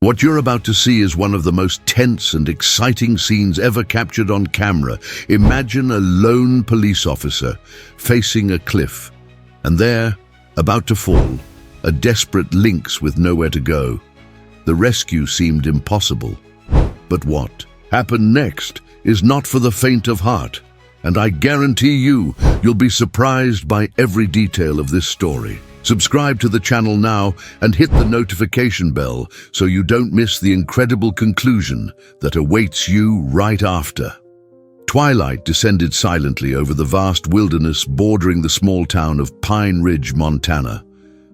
What you're about to see is one of the most tense and exciting scenes ever captured on camera. Imagine a lone police officer facing a cliff, and there, about to fall, a desperate lynx with nowhere to go. The rescue seemed impossible. But what happened next is not for the faint of heart, and I guarantee you'll be surprised by every detail of this story. Subscribe to the channel now and hit the notification bell so you don't miss the incredible conclusion that awaits you right after. Twilight descended silently over the vast wilderness bordering the small town of Pine Ridge, Montana.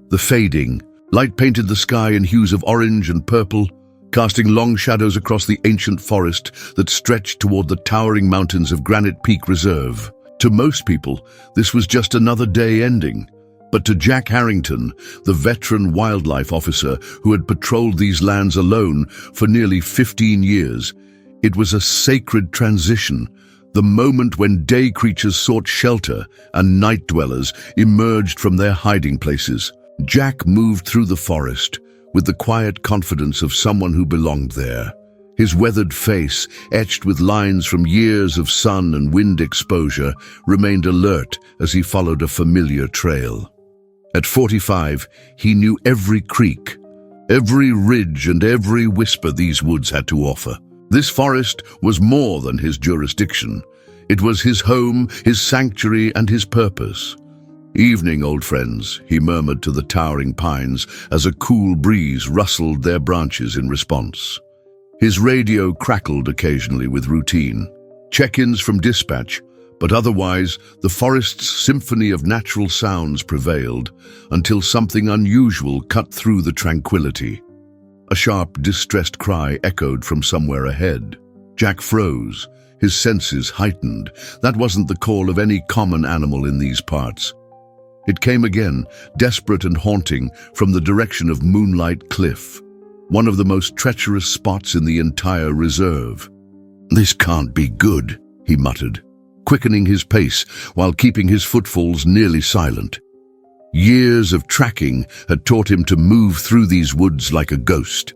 The fading light painted the sky in hues of orange and purple, casting long shadows across the ancient forest that stretched toward the towering mountains of Granite Peak Reserve. To most people, this was just another day ending. But to Jack Harrington, the veteran wildlife officer who had patrolled these lands alone for nearly 15 years, it was a sacred transition, the moment when day creatures sought shelter and night dwellers emerged from their hiding places. Jack moved through the forest with the quiet confidence of someone who belonged there. His weathered face, etched with lines from years of sun and wind exposure, remained alert as he followed a familiar trail. At 45, he knew every creek, every ridge, and every whisper these woods had to offer. This forest was more than his jurisdiction. It was his home, his sanctuary, and his purpose. "Evening, old friends," he murmured to the towering pines as a cool breeze rustled their branches in response. His radio crackled occasionally with routine check-ins from dispatch, but otherwise, the forest's symphony of natural sounds prevailed until something unusual cut through the tranquility. A sharp, distressed cry echoed from somewhere ahead. Jack froze, his senses heightened. That wasn't the call of any common animal in these parts. It came again, desperate and haunting, from the direction of Moonlight Cliff, one of the most treacherous spots in the entire reserve. "This can't be good," he muttered, quickening his pace while keeping his footfalls nearly silent. Years of tracking had taught him to move through these woods like a ghost.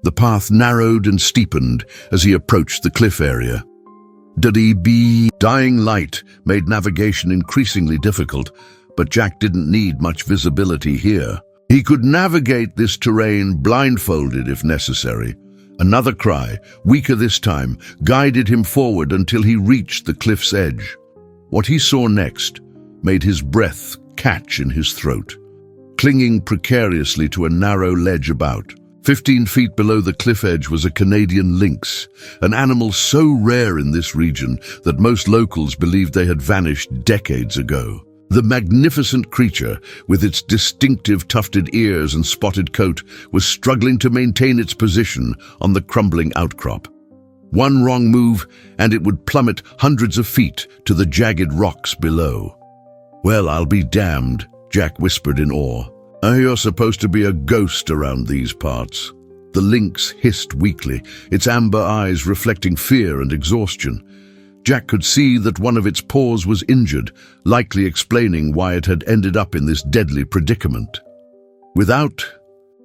The path narrowed and steepened as he approached the cliff area. Dying light made navigation increasingly difficult, but Jack didn't need much visibility here. He could navigate this terrain blindfolded if necessary. Another cry, weaker this time, guided him forward until he reached the cliff's edge. What he saw next made his breath catch in his throat. Clinging precariously to a narrow ledge about 15 feet below the cliff edge was a Canadian lynx, an animal so rare in this region that most locals believed they had vanished decades ago. The magnificent creature, with its distinctive tufted ears and spotted coat, was struggling to maintain its position on the crumbling outcrop. One wrong move, and it would plummet hundreds of feet to the jagged rocks below. "Well, I'll be damned," Jack whispered in awe. "You're supposed to be a ghost around these parts." The lynx hissed weakly, its amber eyes reflecting fear and exhaustion. Jack could see that one of its paws was injured, likely explaining why it had ended up in this deadly predicament. Without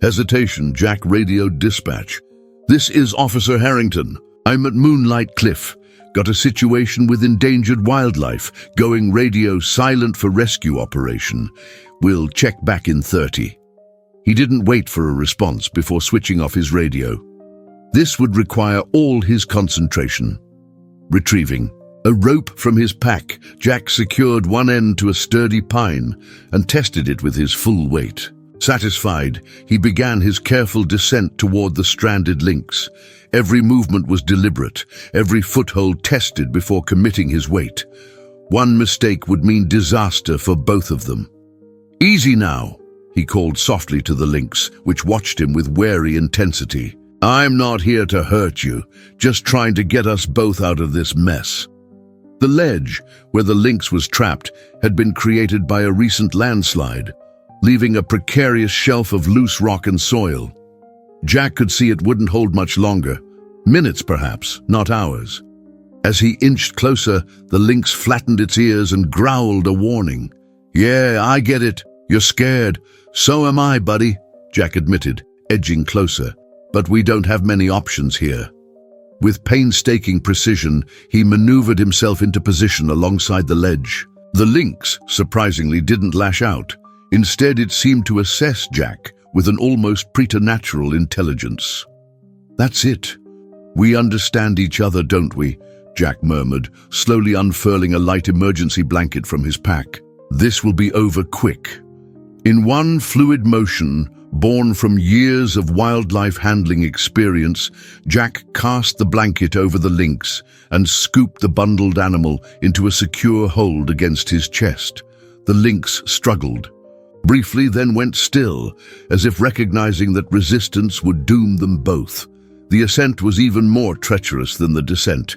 hesitation, Jack radioed dispatch. "This is Officer Harrington. I'm at Moonlight Cliff. Got a situation with endangered wildlife. Going radio silent for rescue operation. We'll check back in 30. He didn't wait for a response before switching off his radio. This would require all his concentration. Retrieving a rope from his pack, Jack secured one end to a sturdy pine and tested it with his full weight. Satisfied, he began his careful descent toward the stranded lynx. Every movement was deliberate, every foothold tested before committing his weight. One mistake would mean disaster for both of them. "Easy now," he called softly to the lynx, which watched him with wary intensity. "I'm not here to hurt you, just trying to get us both out of this mess." The ledge, where the lynx was trapped, had been created by a recent landslide, leaving a precarious shelf of loose rock and soil. Jack could see it wouldn't hold much longer. Minutes, perhaps, not hours. As he inched closer, the lynx flattened its ears and growled a warning. "Yeah, I get it. You're scared. So am I, buddy," Jack admitted, edging closer. But we don't have many options here. With painstaking precision, he maneuvered himself into position alongside the ledge. The lynx, surprisingly, didn't lash out. Instead, it seemed to assess Jack with an almost preternatural intelligence. "That's it. We understand each other, don't we?" Jack murmured, slowly unfurling a light emergency blanket from his pack. "This will be over quick." In one fluid motion, born from years of wildlife handling experience, Jack cast the blanket over the lynx and scooped the bundled animal into a secure hold against his chest. The lynx struggled, briefly then went still, as if recognizing that resistance would doom them both. The ascent was even more treacherous than the descent.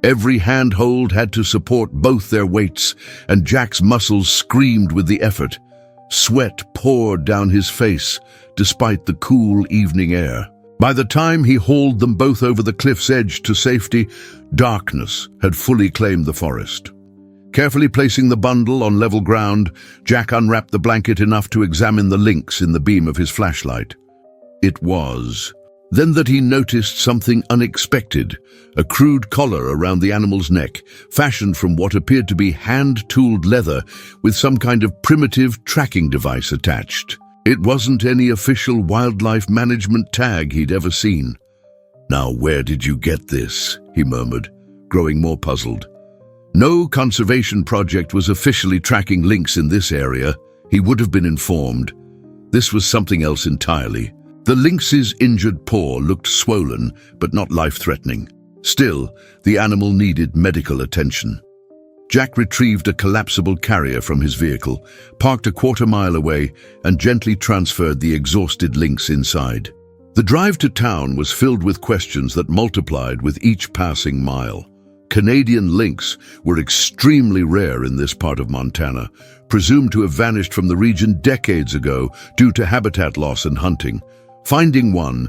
Every handhold had to support both their weights, and Jack's muscles screamed with the effort. Sweat poured down his face, despite the cool evening air. By the time he hauled them both over the cliff's edge to safety, darkness had fully claimed the forest. Carefully placing the bundle on level ground, Jack unwrapped the blanket enough to examine the lynx in the beam of his flashlight. It was then that he noticed something unexpected, a crude collar around the animal's neck, fashioned from what appeared to be hand-tooled leather with some kind of primitive tracking device attached. It wasn't any official wildlife management tag he'd ever seen. "Now, where did you get this?" he murmured, growing more puzzled. No conservation project was officially tracking lynx in this area. He would have been informed. This was something else entirely. The lynx's injured paw looked swollen, but not life-threatening. Still, the animal needed medical attention. Jack retrieved a collapsible carrier from his vehicle, parked a quarter-mile away, and gently transferred the exhausted lynx inside. The drive to town was filled with questions that multiplied with each passing mile. Canadian lynx were extremely rare in this part of Montana, presumed to have vanished from the region decades ago due to habitat loss and hunting. Finding one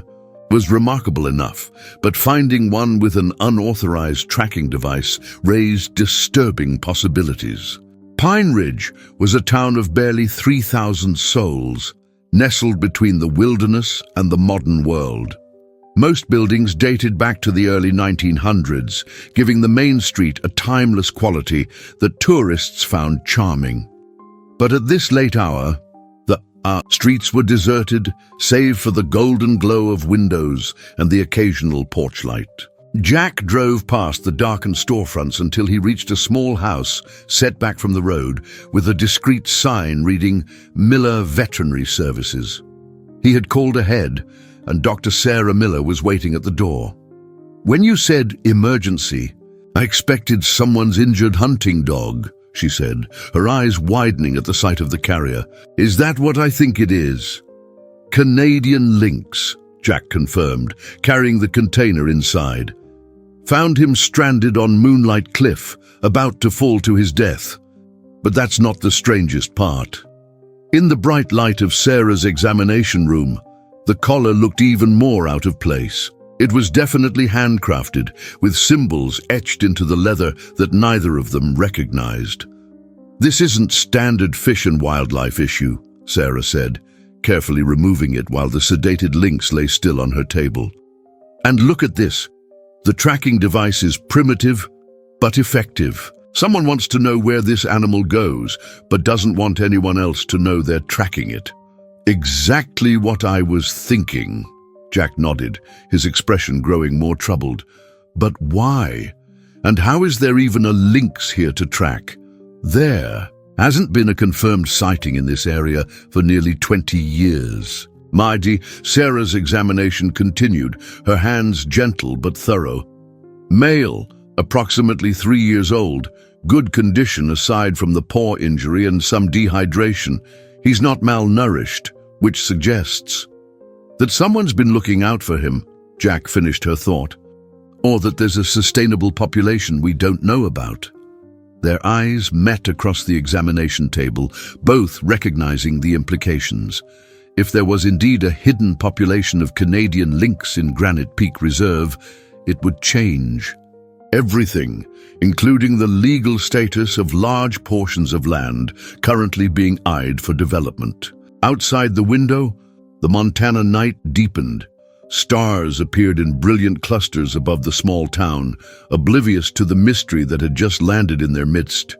was remarkable enough, but finding one with an unauthorized tracking device raised disturbing possibilities. Pine Ridge was a town of barely 3,000 souls, nestled between the wilderness and the modern world. Most buildings dated back to the early 1900s, giving the main street a timeless quality that tourists found charming. But at this late hour, the streets were deserted, save for the golden glow of windows and the occasional porch light. Jack drove past the darkened storefronts until he reached a small house set back from the road with a discreet sign reading Miller Veterinary Services. He had called ahead, and Dr. Sarah Miller was waiting at the door. "When you said emergency, I expected someone's injured hunting dog," she said, her eyes widening at the sight of the carrier. "Is that what I think it is?" "Canadian lynx," Jack confirmed, carrying the container inside. "Found him stranded on Moonlight Cliff, about to fall to his death. But that's not the strangest part." In the bright light of Sarah's examination room, the collar looked even more out of place. It was definitely handcrafted, with symbols etched into the leather that neither of them recognized. "This isn't standard fish and wildlife issue," Sarah said, carefully removing it while the sedated lynx lay still on her table. "And look at this. The tracking device is primitive, but effective. Someone wants to know where this animal goes, but doesn't want anyone else to know they're tracking it." "Exactly what I was thinking," Jack nodded, his expression growing more troubled. "But why? And how is there even a lynx here to track? There hasn't been a confirmed sighting in this area for nearly 20 years. Mighty, Sarah's examination continued, her hands gentle but thorough. "Male, approximately 3 years old, good condition aside from the paw injury and some dehydration. He's not malnourished, which suggests that someone's been looking out for him," Jack finished her thought. "Or that there's a sustainable population we don't know about." Their eyes met across the examination table, both recognizing the implications. If there was indeed a hidden population of Canadian lynx in Granite Peak Reserve, it would change everything, including the legal status of large portions of land currently being eyed for development. Outside the window, the Montana night deepened, Stars appeared in brilliant clusters above the small town, oblivious to the mystery that had just landed in their midst.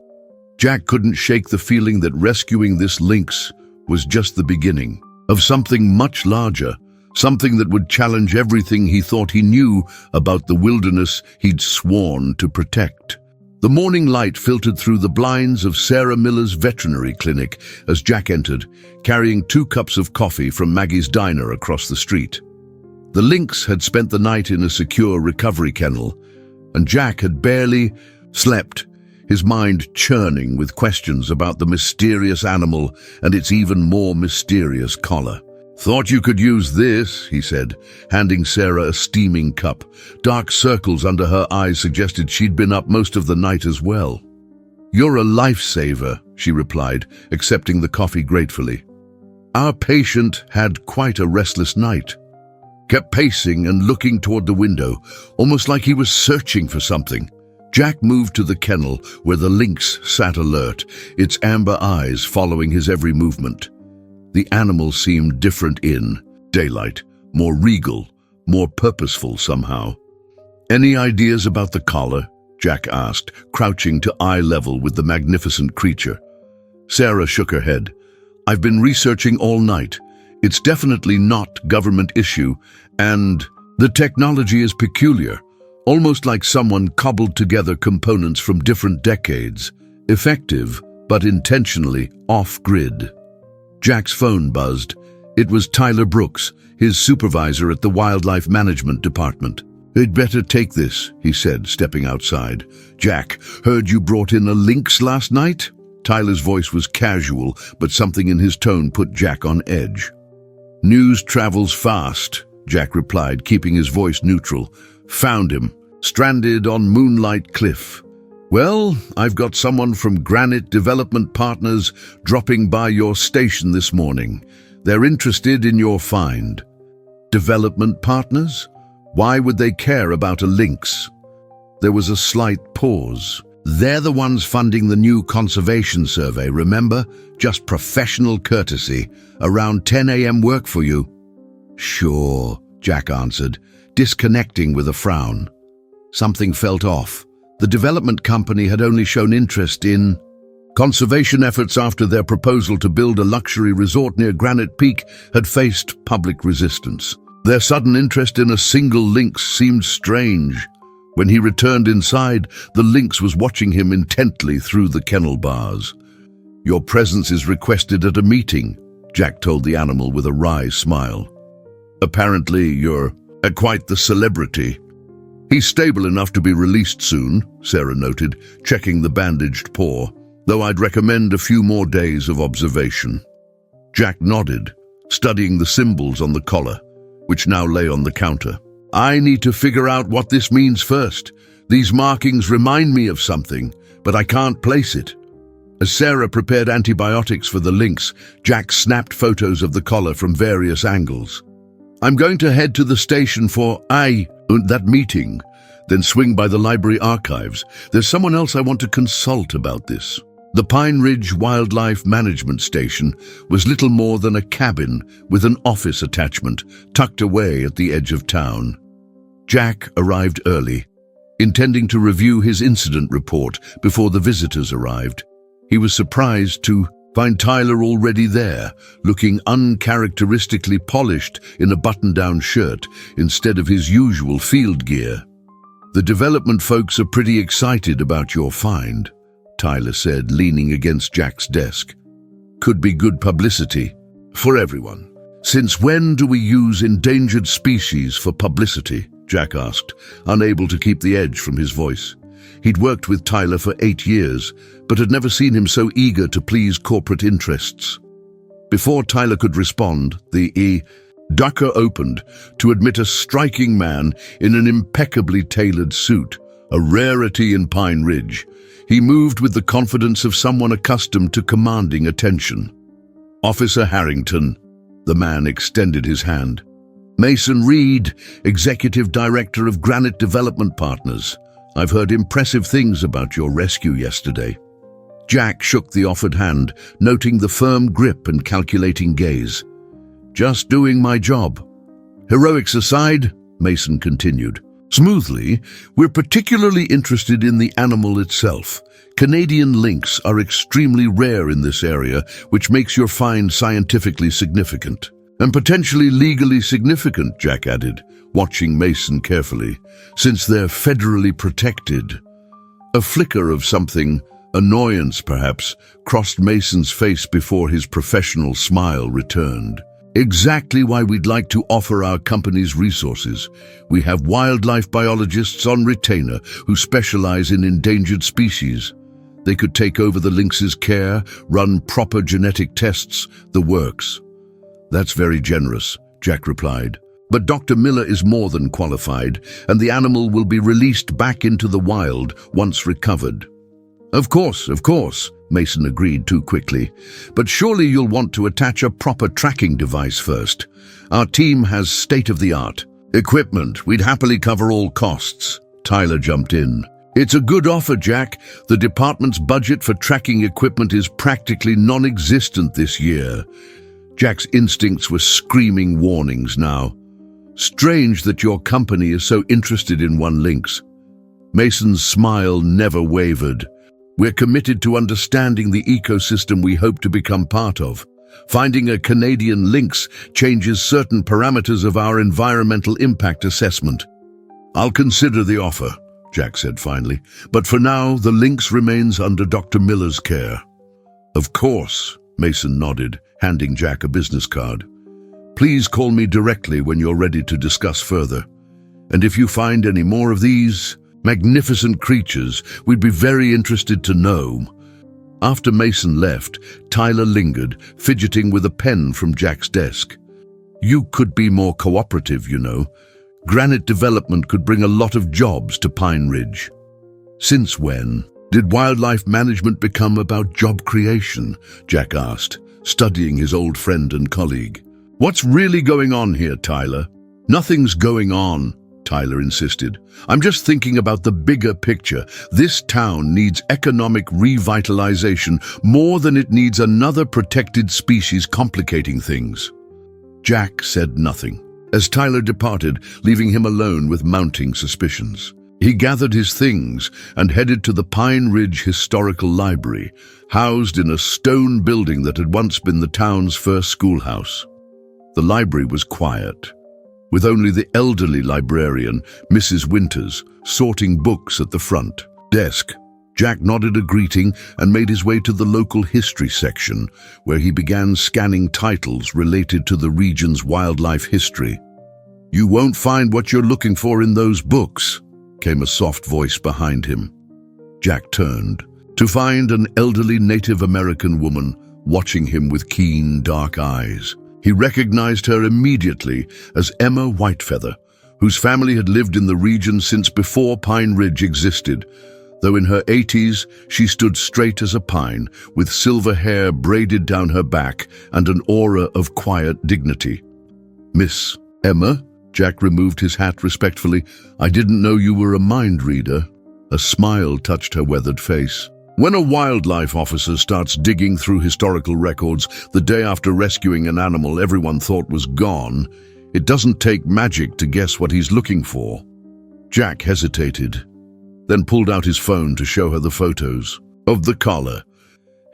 Jack couldn't shake the feeling that rescuing this lynx was just the beginning of something much larger, something that would challenge everything he thought he knew about the wilderness he'd sworn to protect. The morning light filtered through the blinds of Sarah Miller's veterinary clinic as Jack entered, carrying 2 cups of coffee from Maggie's diner across the street. The lynx had spent the night in a secure recovery kennel, and Jack had barely slept, his mind churning with questions about the mysterious animal and its even more mysterious collar. "Thought you could use this," he said, handing Sarah a steaming cup. Dark circles under her eyes suggested she'd been up most of the night as well. "You're a lifesaver," she replied, accepting the coffee gratefully. "Our patient had quite a restless night. Kept pacing and looking toward the window, almost like he was searching for something." Jack moved to the kennel where the lynx sat alert, its amber eyes following his every movement. The animal seemed different in daylight, more regal, more purposeful somehow. "Any ideas about the collar?" Jack asked, crouching to eye level with the magnificent creature. Sarah shook her head. "I've been researching all night. It's definitely not government issue, and the technology is peculiar, almost like someone cobbled together components from different decades. Effective, but intentionally off-grid." Jack's phone buzzed. It was Tyler Brooks, his supervisor at the Wildlife Management Department. "You'd better take this," he said, stepping outside. "Jack, heard you brought in a lynx last night?" Tyler's voice was casual, but something in his tone put Jack on edge. "News travels fast," Jack replied, keeping his voice neutral. "Found him, stranded on Moonlight Cliff. Well, I've got someone from Granite Development Partners dropping by your station this morning. They're interested in your find." "Development Partners? Why would they care about a lynx?" There was a slight pause. "They're the ones funding the new conservation survey, remember? Just professional courtesy. Around 10 a.m. work for you?" "Sure," Jack answered, disconnecting with a frown. Something felt off. The development company had only shown interest in conservation efforts after their proposal to build a luxury resort near Granite Peak had faced public resistance. Their sudden interest in a single lynx seemed strange. When he returned inside, the lynx was watching him intently through the kennel bars. "Your presence is requested at a meeting," Jack told the animal with a wry smile. "Apparently you're quite the celebrity." "He's stable enough to be released soon," Sarah noted, checking the bandaged paw, "though I'd recommend a few more days of observation." Jack nodded, studying the symbols on the collar, which now lay on the counter. "I need to figure out what this means first. These markings remind me of something, but I can't place it." As Sarah prepared antibiotics for the lynx, Jack snapped photos of the collar from various angles. "I'm going to head to the station for that meeting, then swing by the library archives. There's someone else I want to consult about this." The Pine Ridge Wildlife Management Station was little more than a cabin with an office attachment tucked away at the edge of town. Jack arrived early, intending to review his incident report before the visitors arrived. He was surprised to find Tyler already there, looking uncharacteristically polished in a button-down shirt instead of his usual field gear. "The development folks are pretty excited about your find," Tyler said, leaning against Jack's desk. "Could be good publicity for everyone." "Since when do we use endangered species for publicity?" Jack asked, unable to keep the edge from his voice. He'd worked with Tyler for 8 years, but had never seen him so eager to please corporate interests. Before Tyler could respond, the ducker opened to admit a striking man in an impeccably tailored suit, a rarity in Pine Ridge. He moved with the confidence of someone accustomed to commanding attention. "Officer Harrington," the man extended his hand. "Mason Reed, Executive Director of Granite Development Partners. I've heard impressive things about your rescue yesterday." Jack shook the offered hand, noting the firm grip and calculating gaze. "Just doing my job." Heroics aside, Mason continued, smoothly, we're particularly interested in the animal itself. Canadian lynx are extremely rare in this area, which makes your find scientifically significant. And potentially legally significant, Jack added, watching Mason carefully, since they're federally protected. A flicker of something, annoyance perhaps, crossed Mason's face before his professional smile returned. Exactly why we'd like to offer our company's resources. We have wildlife biologists on retainer who specialize in endangered species. They could take over the lynx's care, run proper genetic tests, the works. That's very generous, Jack replied. But Dr. Miller is more than qualified, and the animal will be released back into the wild once recovered. Of course, Mason agreed too quickly. But surely you'll want to attach a proper tracking device first. Our team has state-of-the-art equipment. We'd happily cover all costs. Tyler jumped in. It's a good offer, Jack. The department's budget for tracking equipment is practically non-existent this year. Jack's instincts were screaming warnings now. Strange that your company is so interested in one lynx. Mason's smile never wavered. We're committed to understanding the ecosystem we hope to become part of. Finding a Canadian lynx changes certain parameters of our environmental impact assessment. I'll consider the offer, Jack said finally, but for now the lynx remains under Dr. Miller's care. Of course, Mason nodded, handing Jack a business card. Please call me directly when you're ready to discuss further. And if you find any more of these magnificent creatures, we'd be very interested to know. After Mason left, Tyler lingered, fidgeting with a pen from Jack's desk. You could be more cooperative, you know. Granite development could bring a lot of jobs to Pine Ridge. Since when did wildlife management become about job creation? Jack asked, studying his old friend and colleague. What's really going on here, Tyler? Nothing's going on, Tyler insisted. I'm just thinking about the bigger picture. This town needs economic revitalization more than it needs another protected species complicating things. Jack said nothing, as Tyler departed, leaving him alone with mounting suspicions. He gathered his things and headed to the Pine Ridge Historical Library, housed in a stone building that had once been the town's first schoolhouse. The library was quiet, with only the elderly librarian, Mrs. Winters, sorting books at the front desk. Jack nodded a greeting and made his way to the local history section, where he began scanning titles related to the region's wildlife history. You won't find what you're looking for in those books, came a soft voice behind him. Jack turned to find an elderly Native American woman watching him with keen, dark eyes. He recognized her immediately as Emma Whitefeather, whose family had lived in the region since before Pine Ridge existed. Though in her 80s, she stood straight as a pine, with silver hair braided down her back and an aura of quiet dignity. Miss Emma? Jack removed his hat respectfully. I didn't know you were a mind reader. A smile touched her weathered face. When a wildlife officer starts digging through historical records the day after rescuing an animal everyone thought was gone, it doesn't take magic to guess what he's looking for. Jack hesitated, then pulled out his phone to show her the photos of the collar.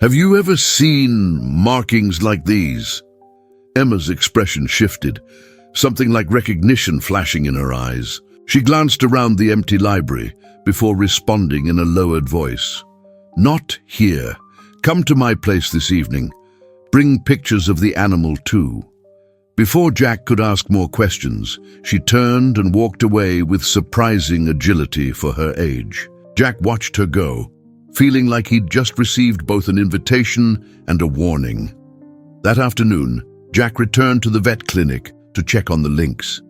Have you ever seen markings like these? Emma's expression shifted, something like recognition flashing in her eyes. She glanced around the empty library before responding in a lowered voice. Not here. Come to my place this evening. Bring pictures of the animal too. Before Jack could ask more questions, she turned and walked away with surprising agility for her age. Jack watched her go, feeling like he'd just received both an invitation and a warning. That afternoon, Jack returned to the vet clinic to check on the lynx.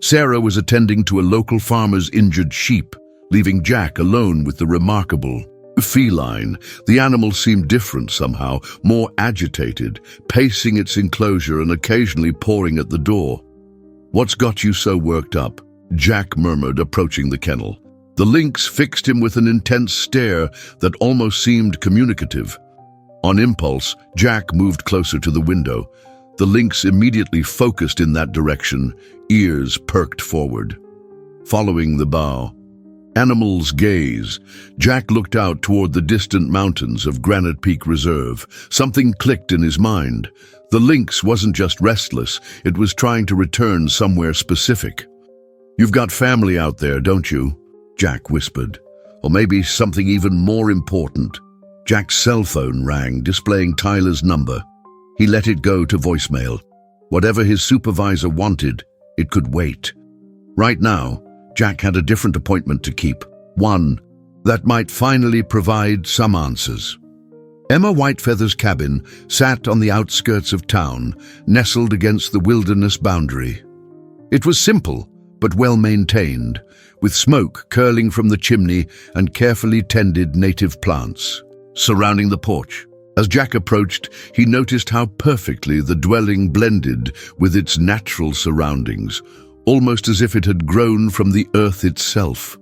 Sarah was attending to a local farmer's injured sheep, leaving Jack alone with the remarkable feline. The animal seemed different somehow, more agitated, pacing its enclosure and occasionally pawing at the door. What's got you so worked up? Jack murmured, approaching the kennel. The lynx fixed him with an intense stare that almost seemed communicative. On impulse, Jack moved closer to the window. The lynx immediately focused in that direction, ears perked forward. Following the bow, animal's gaze, Jack looked out toward the distant mountains of Granite Peak Reserve. Something clicked in his mind. The lynx wasn't just restless, it was trying to return somewhere specific. "You've got family out there, don't you?" Jack whispered. "Or maybe something even more important." Jack's cell phone rang, displaying Tyler's number. He let it go to voicemail. Whatever his supervisor wanted, it could wait. Right now, Jack had a different appointment to keep, one that might finally provide some answers. Emma Whitefeather's cabin sat on the outskirts of town, nestled against the wilderness boundary. It was simple, but well-maintained, with smoke curling from the chimney and carefully tended native plants surrounding the porch. As Jack approached, he noticed how perfectly the dwelling blended with its natural surroundings, almost as if it had grown from the earth itself.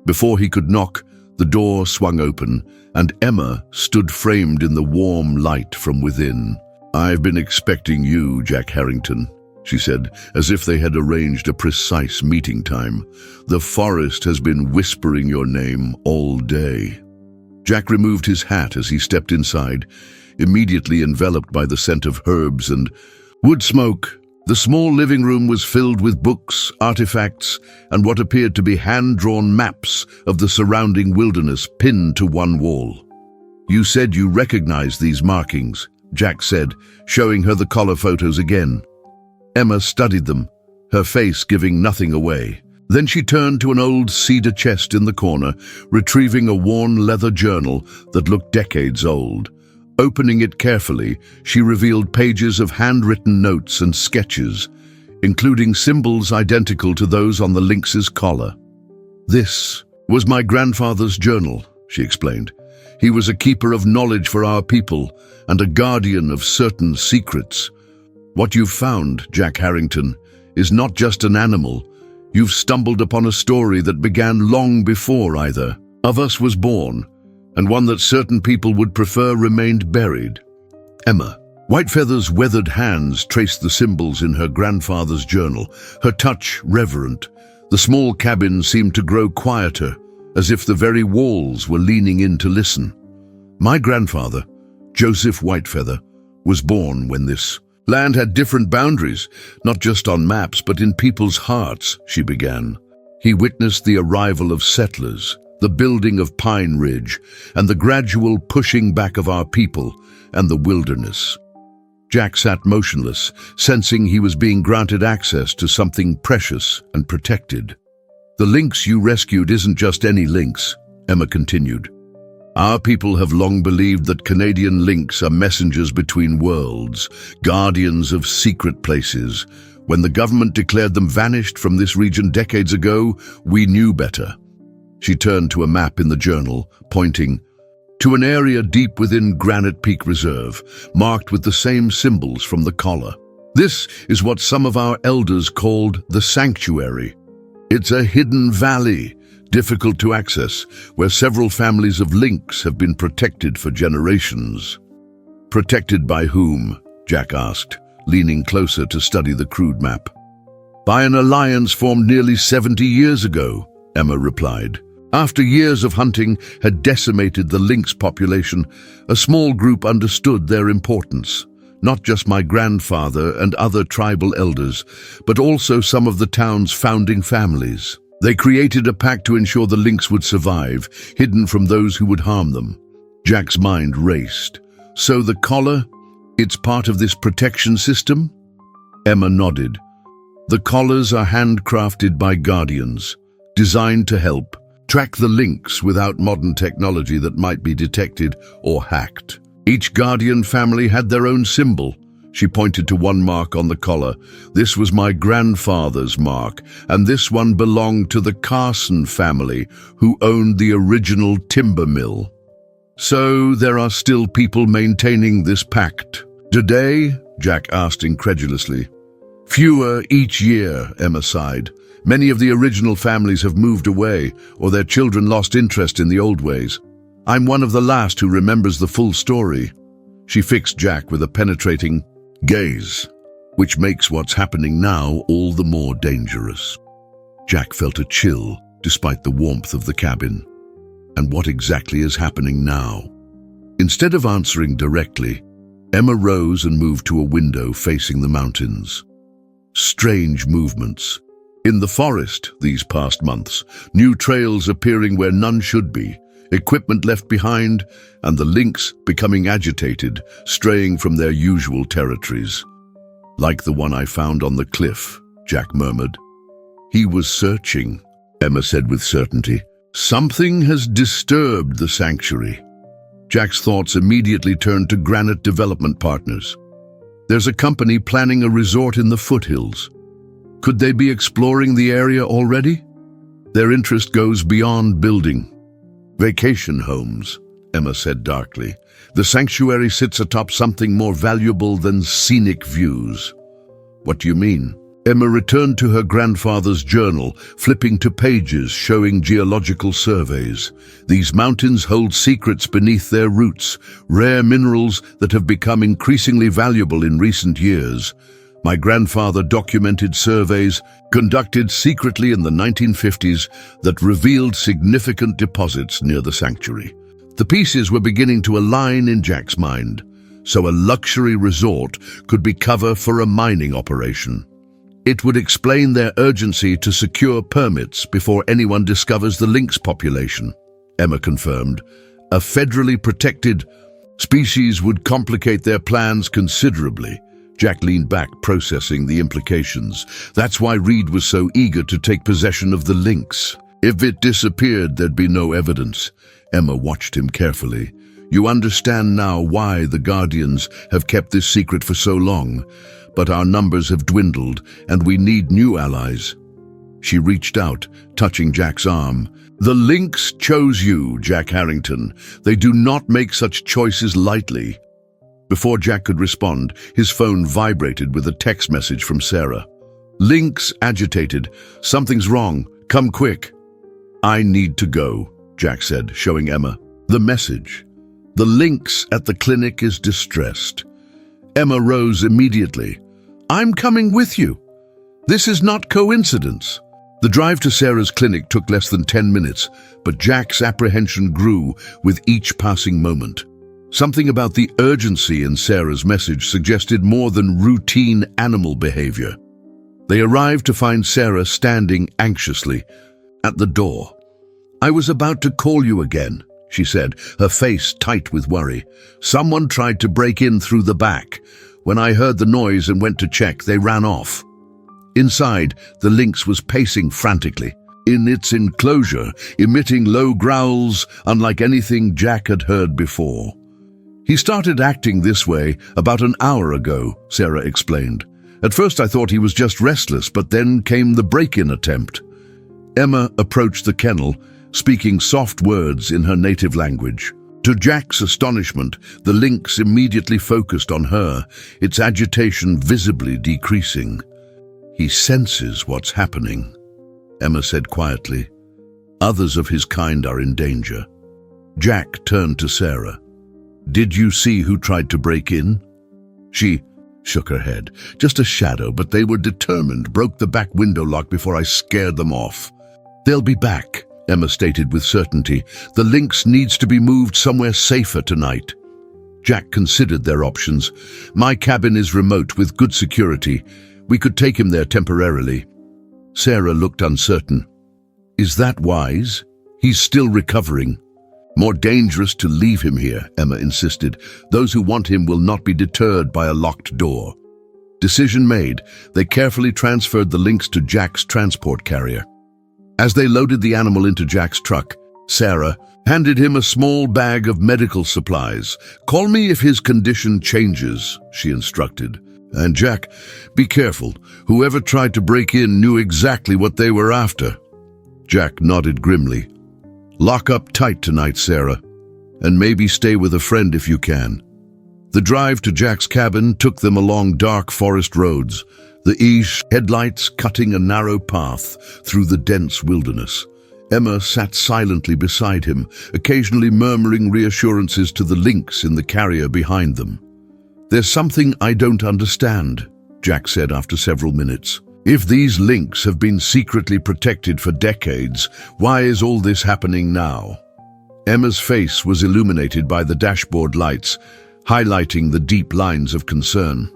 Before he could knock, the door swung open, and Emma stood framed in the warm light from within. "I've been expecting you, Jack Harrington," she said, as if they had arranged a precise meeting time. "The forest has been whispering your name all day." Jack removed his hat as he stepped inside, immediately enveloped by the scent of herbs and wood smoke. The small living room was filled with books, artifacts, and what appeared to be hand-drawn maps of the surrounding wilderness pinned to one wall. "You said you recognized these markings," Jack said, showing her the collar photos again. Emma studied them, her face giving nothing away. Then she turned to an old cedar chest in the corner, retrieving a worn leather journal that looked decades old. Opening it carefully, she revealed pages of handwritten notes and sketches, including symbols identical to those on the lynx's collar. "This was my grandfather's journal," she explained. "He was a keeper of knowledge for our people and a guardian of certain secrets. What you've found, Jack Harrington, is not just an animal. You've stumbled upon a story that began long before either of us was born, and one that certain people would prefer remained buried." Emma Whitefeather's weathered hands traced the symbols in her grandfather's journal, her touch reverent. The small cabin seemed to grow quieter, as if the very walls were leaning in to listen. "My grandfather, Joseph Whitefeather, was born when this land had different boundaries, not just on maps, but in people's hearts," she began. "He witnessed the arrival of settlers, the building of Pine Ridge, and the gradual pushing back of our people and the wilderness." Jack sat motionless, sensing he was being granted access to something precious and protected. "The lynx you rescued isn't just any lynx," Emma continued. "Our people have long believed that Canadian lynx are messengers between worlds, guardians of secret places. When the government declared them vanished from this region decades ago, we knew better." She turned to a map in the journal, pointing to an area deep within Granite Peak Reserve, marked with the same symbols from the collar. "This is what some of our elders called the sanctuary. It's a hidden valley, difficult to access, where several families of lynx have been protected for generations." "Protected by whom?" Jack asked, leaning closer to study the crude map. "By an alliance formed nearly 70 years ago," Emma replied. "After years of hunting had decimated the lynx population, a small group understood their importance. Not just my grandfather and other tribal elders, but also some of the town's founding families. They created a pact to ensure the lynx would survive, hidden from those who would harm them." Jack's mind raced. "So the collar, it's part of this protection system?" Emma nodded. "The collars are handcrafted by guardians, designed to help track the lynx without modern technology that might be detected or hacked. Each guardian family had their own symbol." She pointed to one mark on the collar. "This was my grandfather's mark, and this one belonged to the Carson family, who owned the original timber mill." "So there are still people maintaining this pact today?" Jack asked incredulously. "Fewer each year," Emma sighed. "Many of the original families have moved away, or their children lost interest in the old ways. I'm one of the last who remembers the full story." She fixed Jack with a penetrating, gaze, which makes what's happening now all the more dangerous. Jack felt a chill despite the warmth of the cabin. And what exactly is happening now? Instead of answering directly, Emma rose and moved to a window facing the mountains. Strange movements. In the forest these past months, new trails appearing where none should be, equipment left behind, and the lynx becoming agitated, straying from their usual territories. Like the one I found on the cliff, Jack murmured. He was searching, Emma said with certainty. Something has disturbed the sanctuary. Jack's thoughts immediately turned to Granite Development Partners. There's a company planning a resort in the foothills. Could they be exploring the area already? Their interest goes beyond building. Vacation homes, Emma said darkly. The sanctuary sits atop something more valuable than scenic views. What do you mean? Emma returned to her grandfather's journal, flipping to pages showing geological surveys. These mountains hold secrets beneath their roots, rare minerals that have become increasingly valuable in recent years. My grandfather documented surveys conducted secretly in the 1950s that revealed significant deposits near the sanctuary. The pieces were beginning to align in Jack's mind, so a luxury resort could be cover for a mining operation. It would explain their urgency to secure permits before anyone discovers the lynx population, Emma confirmed. A federally protected species would complicate their plans considerably. Jack leaned back, processing the implications. That's why Reed was so eager to take possession of the lynx. If it disappeared, there'd be no evidence. Emma watched him carefully. You understand now why the Guardians have kept this secret for so long. But our numbers have dwindled, and we need new allies. She reached out, touching Jack's arm. The Lynx chose you, Jack Harrington. They do not make such choices lightly. Before Jack could respond, his phone vibrated with a text message from Sarah. Lynx agitated. Something's wrong. Come quick. I need to go, Jack said, showing Emma the message. The Lynx at the clinic is distressed. Emma rose immediately. I'm coming with you. This is not coincidence. The drive to Sarah's clinic took less than 10 minutes, but Jack's apprehension grew with each passing moment. Something about the urgency in Sarah's message suggested more than routine animal behavior. They arrived to find Sarah standing anxiously at the door. I was about to call you again, she said, her face tight with worry. Someone tried to break in through the back. When I heard the noise and went to check, they ran off. Inside, the lynx was pacing frantically, in its enclosure, emitting low growls unlike anything Jack had heard before. He started acting this way about an hour ago, Sarah explained. At first I thought he was just restless, but then came the break-in attempt. Emma approached the kennel, speaking soft words in her native language. To Jack's astonishment, the lynx immediately focused on her, its agitation visibly decreasing. He senses what's happening, Emma said quietly. Others of his kind are in danger. Jack turned to Sarah. Did you see who tried to break in? She shook her head. Just a shadow, but they were determined, broke the back window lock before I scared them off. They'll be back, Emma stated with certainty. The lynx needs to be moved somewhere safer tonight. Jack considered their options. My cabin is remote with good security. We could take him there temporarily. Sarah looked uncertain. Is that wise? He's still recovering. More dangerous to leave him here, Emma insisted. Those who want him will not be deterred by a locked door. Decision made, they carefully transferred the lynx to Jack's transport carrier. As they loaded the animal into Jack's truck, Sarah handed him a small bag of medical supplies. Call me if his condition changes, she instructed. And Jack, be careful. Whoever tried to break in knew exactly what they were after. Jack nodded grimly. Lock up tight tonight, Sarah, and maybe stay with a friend if you can. The drive to Jack's cabin took them along dark forest roads, the headlights cutting a narrow path through the dense wilderness. Emma sat silently beside him, occasionally murmuring reassurances to the lynx in the carrier behind them. "There's something I don't understand," Jack said after several minutes. "If these Lynx have been secretly protected for decades, why is all this happening now?" Emma's face was illuminated by the dashboard lights, highlighting the deep lines of concern.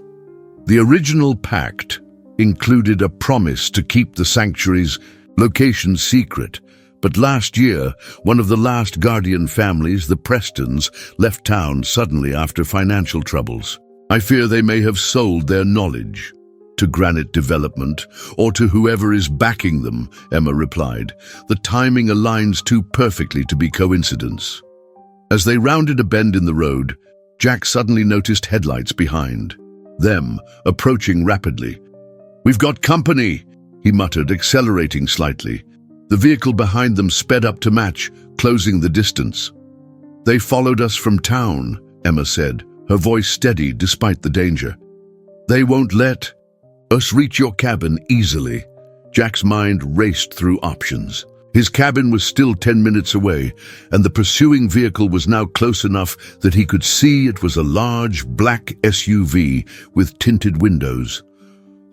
The original pact included a promise to keep the sanctuary's location secret, but last year, one of the last Guardian families, the Prestons, left town suddenly after financial troubles. "I fear they may have sold their knowledge to Granite Development, or to whoever is backing them," Emma replied. "The timing aligns too perfectly to be coincidence." As they rounded a bend in the road, Jack suddenly noticed headlights behind them, approaching rapidly. "We've got company," he muttered, accelerating slightly. The vehicle behind them sped up to match, closing the distance. "They followed us from town," Emma said, her voice steady despite the danger. "They won't let us reach your cabin easily." Jack's mind raced through options. His cabin was still 10 minutes away, and the pursuing vehicle was now close enough that he could see it was a large black SUV with tinted windows.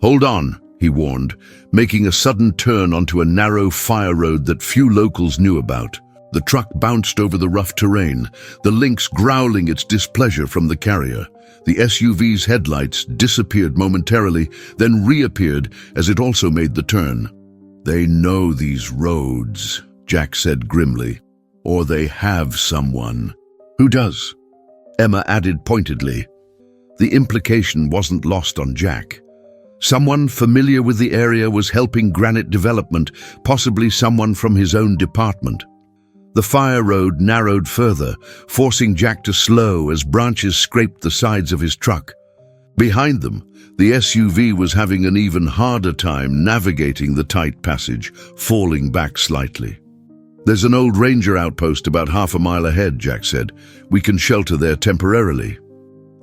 "Hold on," he warned, making a sudden turn onto a narrow fire road that few locals knew about. The truck bounced over the rough terrain, the Lynx growling its displeasure from the carrier. The SUV's headlights disappeared momentarily, then reappeared as it also made the turn. "They know these roads," Jack said grimly. "Or they have someone." "Who does?" Emma added pointedly. The implication wasn't lost on Jack. Someone familiar with the area was helping Granite Development, possibly someone from his own department. The fire road narrowed further, forcing Jack to slow as branches scraped the sides of his truck. Behind them, the SUV was having an even harder time navigating the tight passage, falling back slightly. "There's an old ranger outpost about half a mile ahead," Jack said. "We can shelter there temporarily."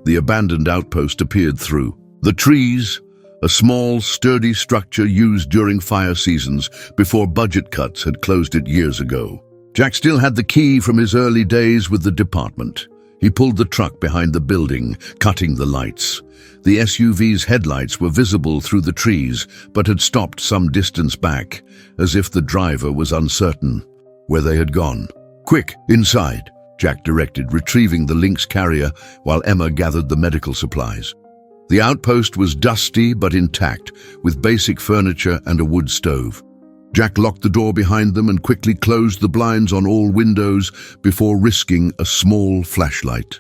The abandoned outpost appeared through the trees, a small, sturdy structure used during fire seasons before budget cuts had closed it years ago. Jack still had the key from his early days with the department. He pulled the truck behind the building, cutting the lights. The SUV's headlights were visible through the trees, but had stopped some distance back, as if the driver was uncertain where they had gone. "Quick, inside," Jack directed, retrieving the Lynx carrier while Emma gathered the medical supplies. The outpost was dusty but intact, with basic furniture and a wood stove. Jack locked the door behind them and quickly closed the blinds on all windows before risking a small flashlight.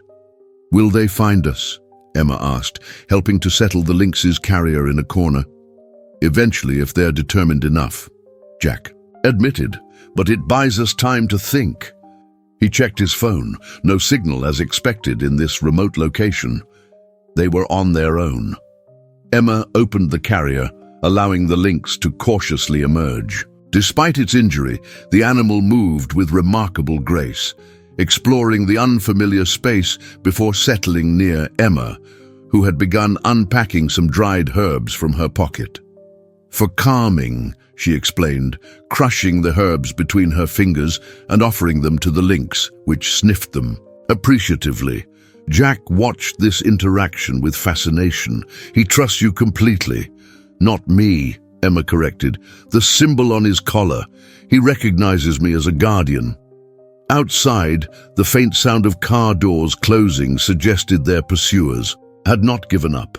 "Will they find us?" Emma asked, helping to settle the Lynx's carrier in a corner. "Eventually, if they're determined enough," Jack admitted, "but it buys us time to think." He checked his phone. No signal as expected in this remote location. They were on their own. Emma opened the carrier, allowing the Lynx to cautiously emerge. Despite its injury, the animal moved with remarkable grace, exploring the unfamiliar space before settling near Emma, who had begun unpacking some dried herbs from her pocket. "For calming," she explained, crushing the herbs between her fingers and offering them to the Lynx, which sniffed them appreciatively. Jack watched this interaction with fascination. "He trusts you completely." "Not me," Emma corrected. "The symbol on his collar. He recognizes me as a guardian." Outside, the faint sound of car doors closing suggested their pursuers had not given up.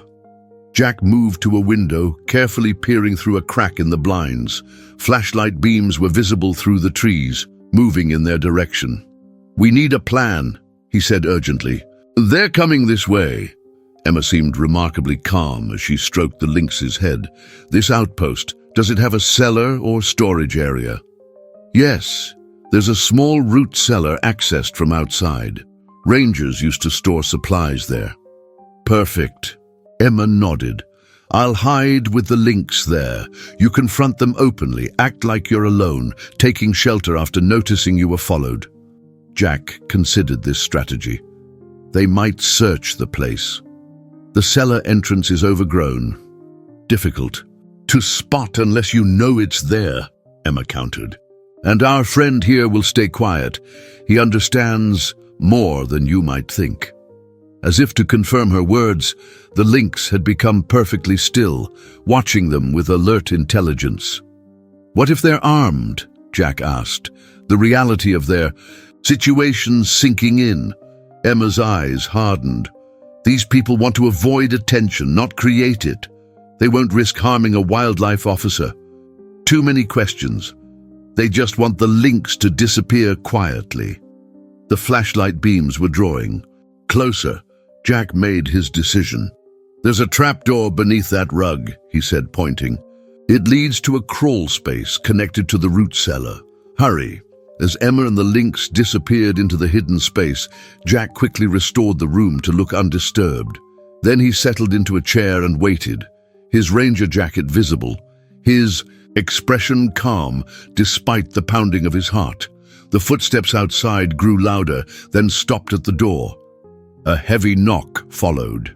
Jack moved to a window, carefully peering through a crack in the blinds. Flashlight beams were visible through the trees, moving in their direction. "We need a plan," he said urgently. "They're coming this way." Emma seemed remarkably calm as she stroked the Lynx's head. "This outpost, does it have a cellar or storage area?" "Yes, there's a small root cellar accessed from outside. Rangers used to store supplies there." "Perfect." Emma nodded. "I'll hide with the Lynx there. You confront them openly, act like you're alone, taking shelter after noticing you were followed." Jack considered this strategy. They might search the place. The cellar entrance is overgrown. Difficult to spot unless you know it's there, Emma countered. "And our friend here will stay quiet. He understands more than you might think." As if to confirm her words, the Lynx had become perfectly still, watching them with alert intelligence. "What if they're armed?" Jack asked, the reality of their situation sinking in. Emma's eyes hardened. "These people want to avoid attention, not create it. They won't risk harming a wildlife officer. Too many questions. They just want the Lynx to disappear quietly." The flashlight beams were drawing closer. Jack made his decision. "There's a trapdoor beneath that rug," he said, pointing. "It leads to a crawl space connected to the root cellar. Hurry." As Emma and the Lynx disappeared into the hidden space, Jack quickly restored the room to look undisturbed. Then he settled into a chair and waited, his ranger jacket visible, his expression calm despite the pounding of his heart. The footsteps outside grew louder, then stopped at the door. A heavy knock followed.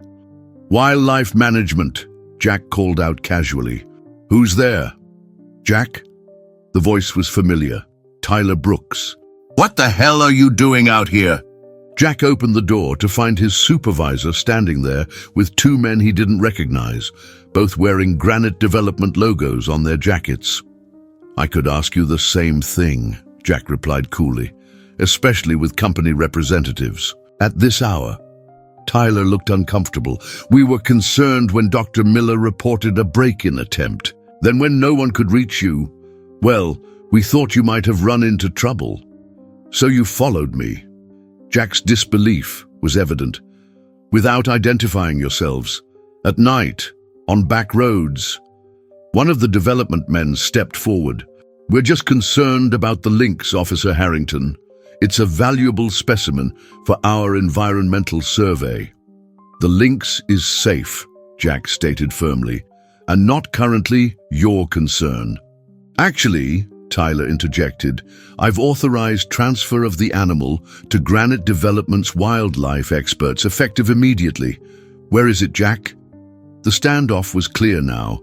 "Wildlife management," Jack called out casually. "Who's there?" "Jack?" The voice was familiar. Tyler Brooks. "What the hell are you doing out here?" Jack opened the door to find his supervisor standing there with two men he didn't recognize, both wearing Granite Development logos on their jackets. "I could ask you the same thing," Jack replied coolly, "especially with company representatives. At this hour." Tyler looked uncomfortable. "We were concerned when Dr. Miller reported a break-in attempt. Then when no one could reach you, well, we thought you might have run into trouble. So you followed me." Jack's disbelief was evident. "Without identifying yourselves, at night, on back roads." One of the development men stepped forward. "We're just concerned about the Lynx, Officer Harrington. It's a valuable specimen for our environmental survey." "The Lynx is safe," Jack stated firmly, "and not currently your concern." "Actually," Tyler interjected, "I've authorized transfer of the animal to Granite Development's wildlife experts effective immediately. Where is it, Jack?" The standoff was clear now.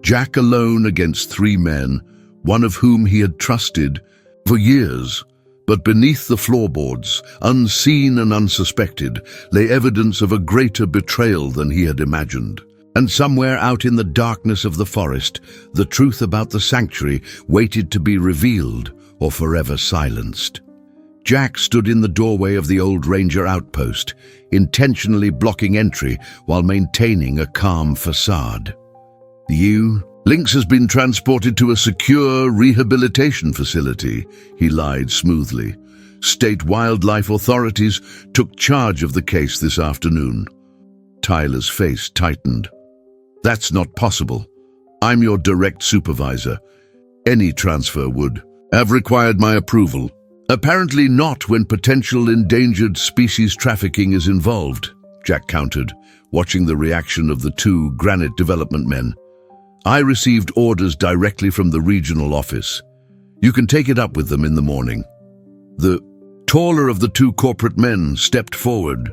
Jack alone against three men, one of whom he had trusted for years. But beneath the floorboards, unseen and unsuspected, lay evidence of a greater betrayal than he had imagined. And somewhere out in the darkness of the forest, the truth about the sanctuary waited to be revealed or forever silenced. Jack stood in the doorway of the old ranger outpost, intentionally blocking entry while maintaining a calm facade. Lynx has been transported to a secure rehabilitation facility," he lied smoothly. "State wildlife authorities took charge of the case this afternoon." Tyler's face tightened. "That's not possible. I'm your direct supervisor. Any transfer would have required my approval." "Apparently not when potential endangered species trafficking is involved," Jack countered, watching the reaction of the two Granite Development men. "I received orders directly from the regional office. You can take it up with them in the morning." The taller of the two corporate men stepped forward.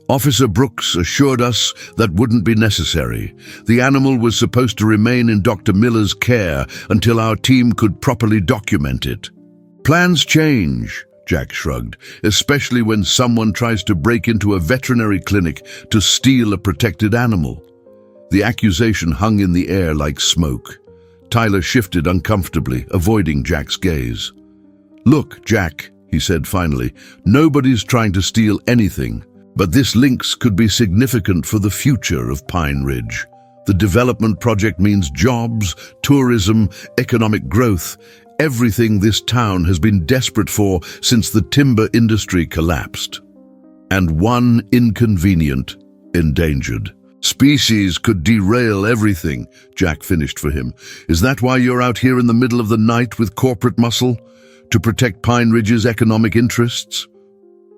"Officer Brooks assured us that wouldn't be necessary. The animal was supposed to remain in Dr. Miller's care until our team could properly document it." "Plans change," Jack shrugged, "especially when someone tries to break into a veterinary clinic to steal a protected animal." The accusation hung in the air like smoke. Tyler shifted uncomfortably, avoiding Jack's gaze. "Look, Jack," he said finally, "nobody's trying to steal anything, but this Lynx could be significant for the future of Pine Ridge. The development project means jobs, tourism, economic growth, everything this town has been desperate for since the timber industry collapsed. And one inconvenient, endangered species could derail everything," Jack finished for him. "Is that why you're out here in the middle of the night with corporate muscle? To protect Pine Ridge's economic interests?"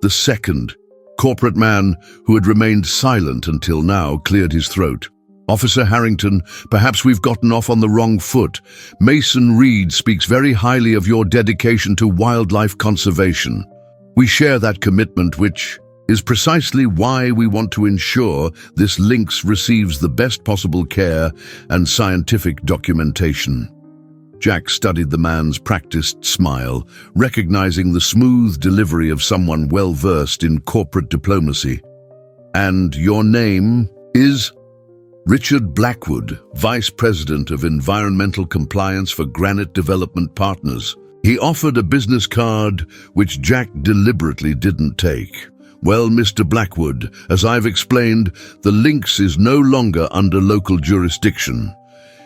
The second corporate man, who had remained silent until now, cleared his throat. "Officer Harrington, perhaps we've gotten off on the wrong foot. Mason Reed speaks very highly of your dedication to wildlife conservation. We share that commitment, which is precisely why we want to ensure this Lynx receives the best possible care and scientific documentation." Jack studied the man's practiced smile, recognizing the smooth delivery of someone well-versed in corporate diplomacy. And your name is? Richard Blackwood, Vice President of Environmental Compliance for Granite Development Partners. He offered a business card which Jack deliberately didn't take. Well, Mr. Blackwood, as I've explained, the Lynx is no longer under local jurisdiction.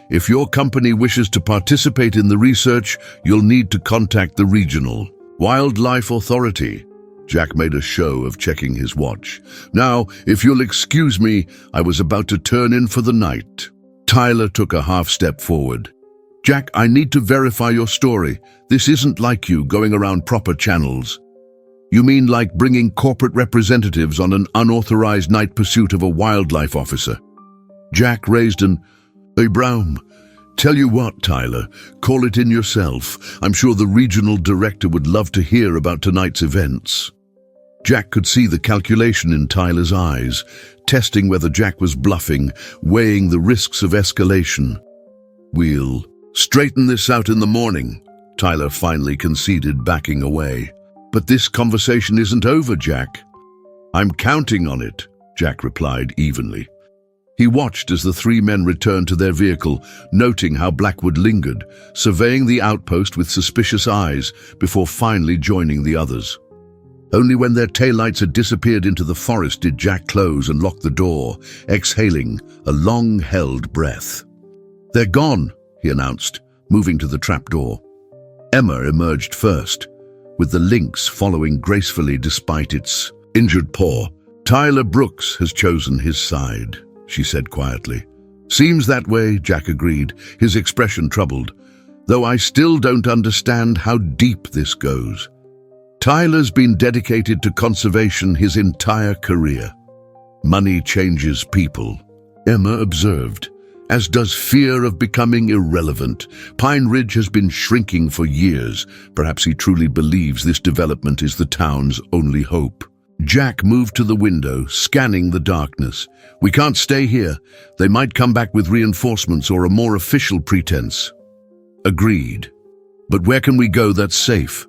If your company wishes to participate in the research, you'll need to contact the Regional Wildlife Authority. Jack made a show of checking his watch. Now, if you'll excuse me, I was about to turn in for the night. Tyler took a half step forward. Jack, I need to verify your story. This isn't like you going around proper channels. You mean like bringing corporate representatives on an unauthorized night pursuit of a wildlife officer? Jack raised an eyebrow. Tell you what, Tyler, call it in yourself. I'm sure the regional director would love to hear about tonight's events. Jack could see the calculation in Tyler's eyes, testing whether Jack was bluffing, weighing the risks of escalation. We'll straighten this out in the morning, Tyler finally conceded, backing away. But this conversation isn't over, Jack. I'm counting on it, Jack replied evenly. He watched as the three men returned to their vehicle, noting how Blackwood lingered, surveying the outpost with suspicious eyes before finally joining the others. Only when their taillights had disappeared into the forest did Jack close and lock the door, exhaling a long-held breath. They're gone, he announced, moving to the trapdoor. Emma emerged first, with the Lynx following gracefully despite its injured paw. Tyler Brooks has chosen his side, she said quietly. Seems that way, Jack agreed, his expression troubled, though I still don't understand how deep this goes. Tyler's been dedicated to conservation his entire career. Money changes people, Emma observed, as does fear of becoming irrelevant. Pine Ridge has been shrinking for years. Perhaps he truly believes this development is the town's only hope. Jack moved to the window, scanning the darkness. We can't stay here. They might come back with reinforcements or a more official pretense. Agreed. But where can we go that's safe?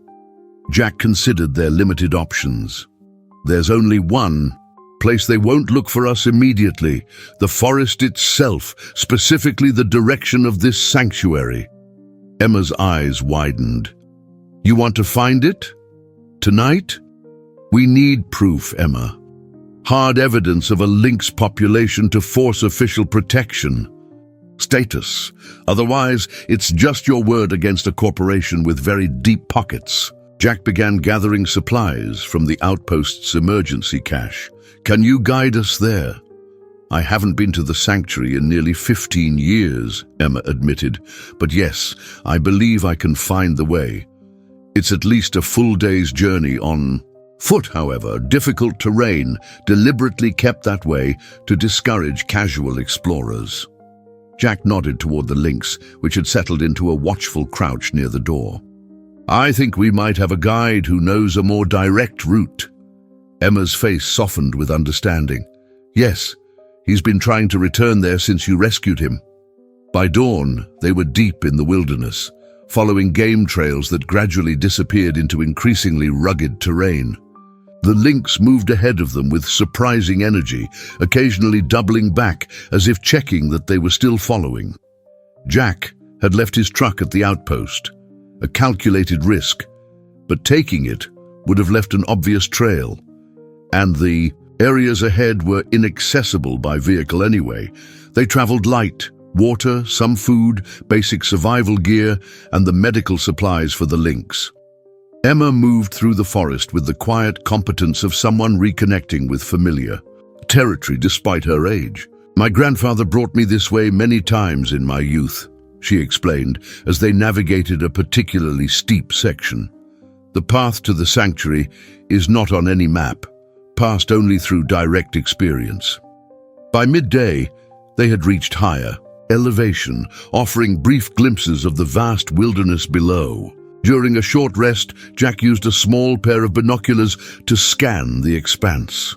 Jack considered their limited options. There's only one place they won't look for us immediately, the forest itself, specifically the direction of this sanctuary. Emma's eyes widened. You want to find it? Tonight? We need proof, Emma. Hard evidence of a Lynx population to force official protection. Status. Otherwise, it's just your word against a corporation with very deep pockets. Jack began gathering supplies from the outpost's emergency cache. Can you guide us there? I haven't been to the sanctuary in nearly 15 years, Emma admitted, but yes, I believe I can find the way. It's at least a full day's journey on foot, however, difficult terrain, deliberately kept that way to discourage casual explorers. Jack nodded toward the Lynx, which had settled into a watchful crouch near the door. I think we might have a guide who knows a more direct route. Emma's face softened with understanding. Yes, he's been trying to return there since you rescued him. By dawn, they were deep in the wilderness, following game trails that gradually disappeared into increasingly rugged terrain. The Lynx moved ahead of them with surprising energy, occasionally doubling back as if checking that they were still following. Jack had left his truck at the outpost, a calculated risk, but taking it would have left an obvious trail, and the areas ahead were inaccessible by vehicle anyway. They traveled light, water, some food, basic survival gear, and the medical supplies for the Lynx. Emma moved through the forest with the quiet competence of someone reconnecting with familiar territory despite her age. My grandfather brought me this way many times in my youth, she explained as they navigated a particularly steep section. The path to the sanctuary is not on any map, passed only through direct experience. By midday, they had reached higher elevation, offering brief glimpses of the vast wilderness below. During a short rest, Jack used a small pair of binoculars to scan the expanse.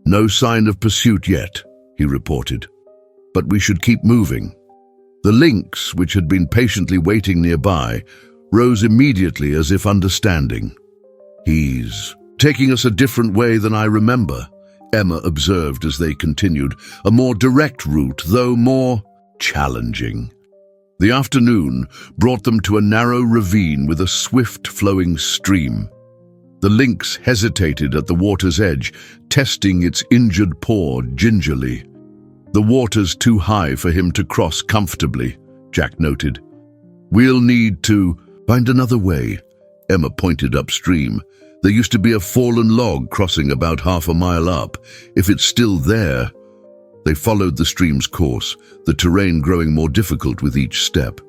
No sign of pursuit yet, he reported, but we should keep moving. The Lynx, which had been patiently waiting nearby, rose immediately as if understanding. He's taking us a different way than I remember, Emma observed as they continued, a more direct route, though more challenging. The afternoon brought them to a narrow ravine with a swift-flowing stream. The lynx hesitated at the water's edge, testing its injured paw gingerly. "The water's too high for him to cross comfortably," Jack noted. "We'll need to find another way." Emma pointed upstream. "There used to be a fallen log crossing about half a mile up. If it's still there." They followed the stream's course, the terrain growing more difficult with each step.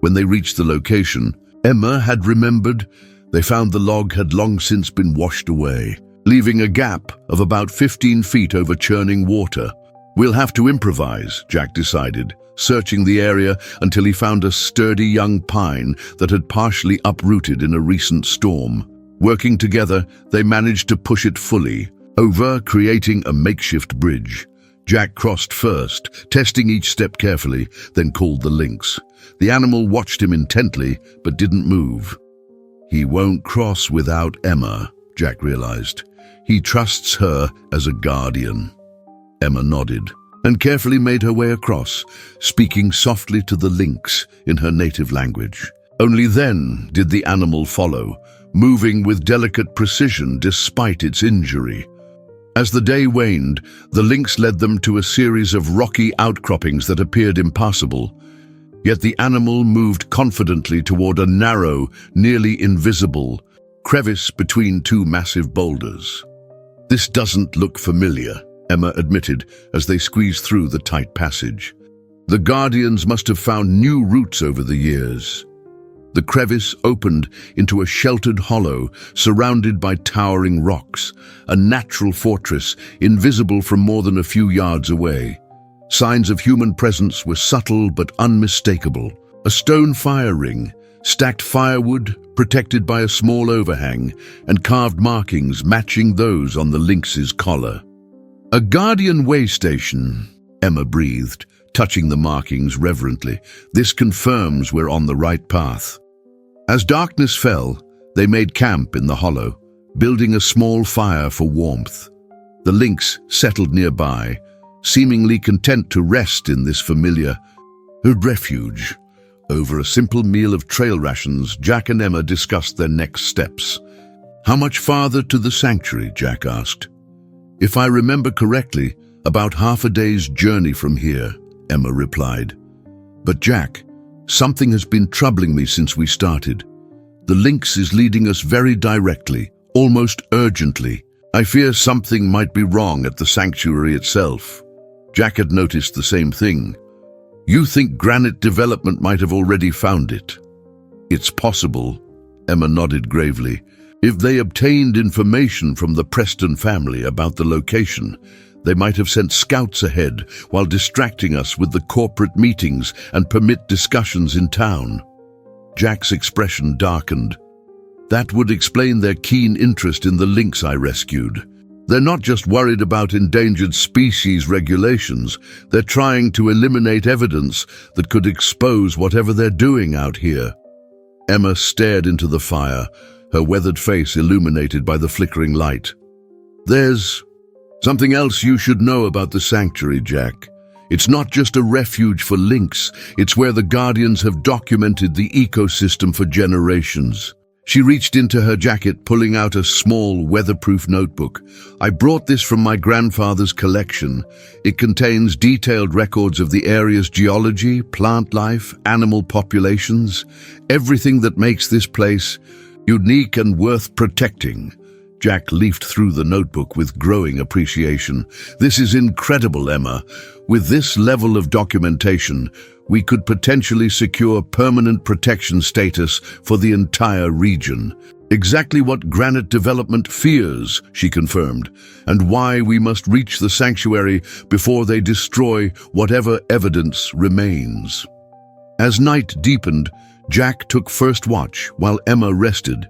When they reached the location, Emma had remembered they found the log had long since been washed away, leaving a gap of about 15 feet over churning water. "We'll have to improvise," Jack decided, searching the area until he found a sturdy young pine that had partially uprooted in a recent storm. Working together, they managed to push it fully over, creating a makeshift bridge. Jack crossed first, testing each step carefully, then called the lynx. The animal watched him intently, but didn't move. "He won't cross without Emma," Jack realized. "He trusts her as a guardian." Emma nodded and carefully made her way across, speaking softly to the lynx in her native language. Only then did the animal follow, moving with delicate precision despite its injury. As the day waned, the lynx led them to a series of rocky outcroppings that appeared impassable. Yet the animal moved confidently toward a narrow, nearly invisible, crevice between two massive boulders. "This doesn't look familiar," Emma admitted as they squeezed through the tight passage. "The Guardians must have found new routes over the years." The crevice opened into a sheltered hollow surrounded by towering rocks, a natural fortress invisible from more than a few yards away. Signs of human presence were subtle but unmistakable. A stone fire ring, stacked firewood protected by a small overhang, and carved markings matching those on the lynx's collar. "A Guardian way station," Emma breathed, touching the markings reverently. "This confirms we're on the right path." As darkness fell, they made camp in the hollow, building a small fire for warmth. The lynx settled nearby, seemingly content to rest in this familiar refuge. Over a simple meal of trail rations, Jack and Emma discussed their next steps. "How much farther to the sanctuary?" Jack asked. "If I remember correctly, about half a day's journey from here," Emma replied. "But Jack, something has been troubling me since we started. The lynx is leading us very directly, almost urgently. I fear something might be wrong at the sanctuary itself." Jack had noticed the same thing. "You think Granite Development might have already found it?" "It's possible," Emma nodded gravely. "If they obtained information from the Preston family about the location, they might have sent scouts ahead while distracting us with the corporate meetings and permit discussions in town." Jack's expression darkened. "That would explain their keen interest in the lynx I rescued. They're not just worried about endangered species regulations, they're trying to eliminate evidence that could expose whatever they're doing out here." Emma stared into the fire, her weathered face illuminated by the flickering light. "There's something else you should know about the sanctuary, Jack. It's not just a refuge for lynx, it's where the Guardians have documented the ecosystem for generations." She reached into her jacket, pulling out a small, weatherproof notebook. "I brought this from my grandfather's collection. It contains detailed records of the area's geology, plant life, animal populations, everything that makes this place unique and worth protecting." Jack leafed through the notebook with growing appreciation. "This is incredible, Emma. With this level of documentation, we could potentially secure permanent protection status for the entire region. Exactly what Granite Development fears," she confirmed, "and why we must reach the sanctuary before they destroy whatever evidence remains." As night deepened, Jack took first watch while Emma rested.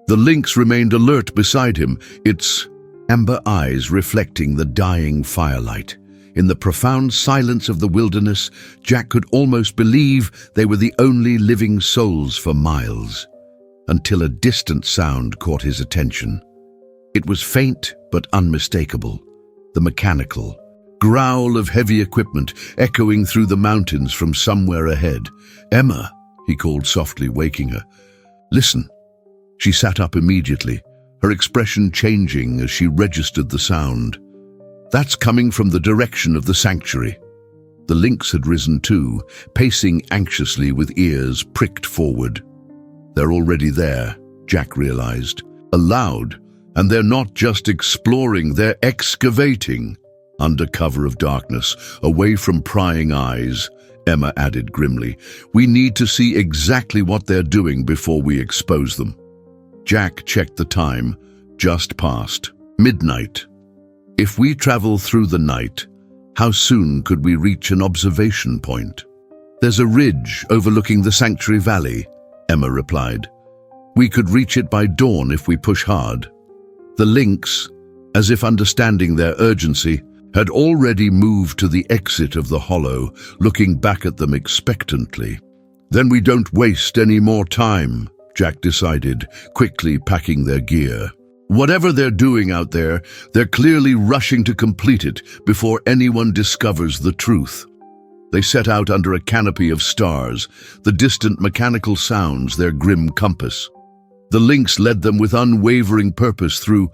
The lynx remained alert beside him, its amber eyes reflecting the dying firelight. In the profound silence of the wilderness, Jack could almost believe they were the only living souls for miles, until a distant sound caught his attention. It was faint but unmistakable, The mechanical growl of heavy equipment echoing through the mountains from somewhere ahead. "Emma," he called softly, waking her. "Listen." She sat up immediately, her expression changing as she registered the sound. "That's coming from the direction of the sanctuary." The Lynx had risen too, pacing anxiously with ears pricked forward. "They're already there," Jack realized. Aloud, and they're not just exploring, they're excavating. Under cover of darkness, away from prying eyes, Emma added grimly, "We need to see exactly what they're doing before we expose them." Jack checked the time. Just past midnight. If we travel through the night, how soon could we reach an observation point? "There's a ridge overlooking the Sanctuary Valley," Emma replied. "We could reach it by dawn if we push hard." The Lynx, as if understanding their urgency, had already moved to the exit of the hollow, looking back at them expectantly. "Then we don't waste any more time," Jack decided, quickly packing their gear. Whatever they're doing out there, they're clearly rushing to complete it before anyone discovers the truth. They set out under a canopy of stars, the distant mechanical sounds their grim compass. The Lynx led them with unwavering purpose through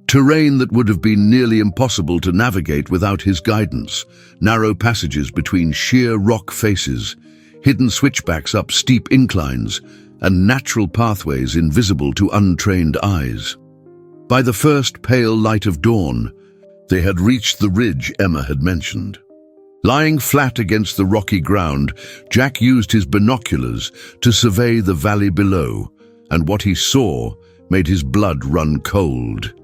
terrain that would have been nearly impossible to navigate without his guidance, narrow passages between sheer rock faces, hidden switchbacks up steep inclines, and natural pathways invisible to untrained eyes. By the first pale light of dawn, they had reached the ridge Emma had mentioned. Lying flat against the rocky ground, Jack used his binoculars to survey the valley below, and what he saw made his blood run cold.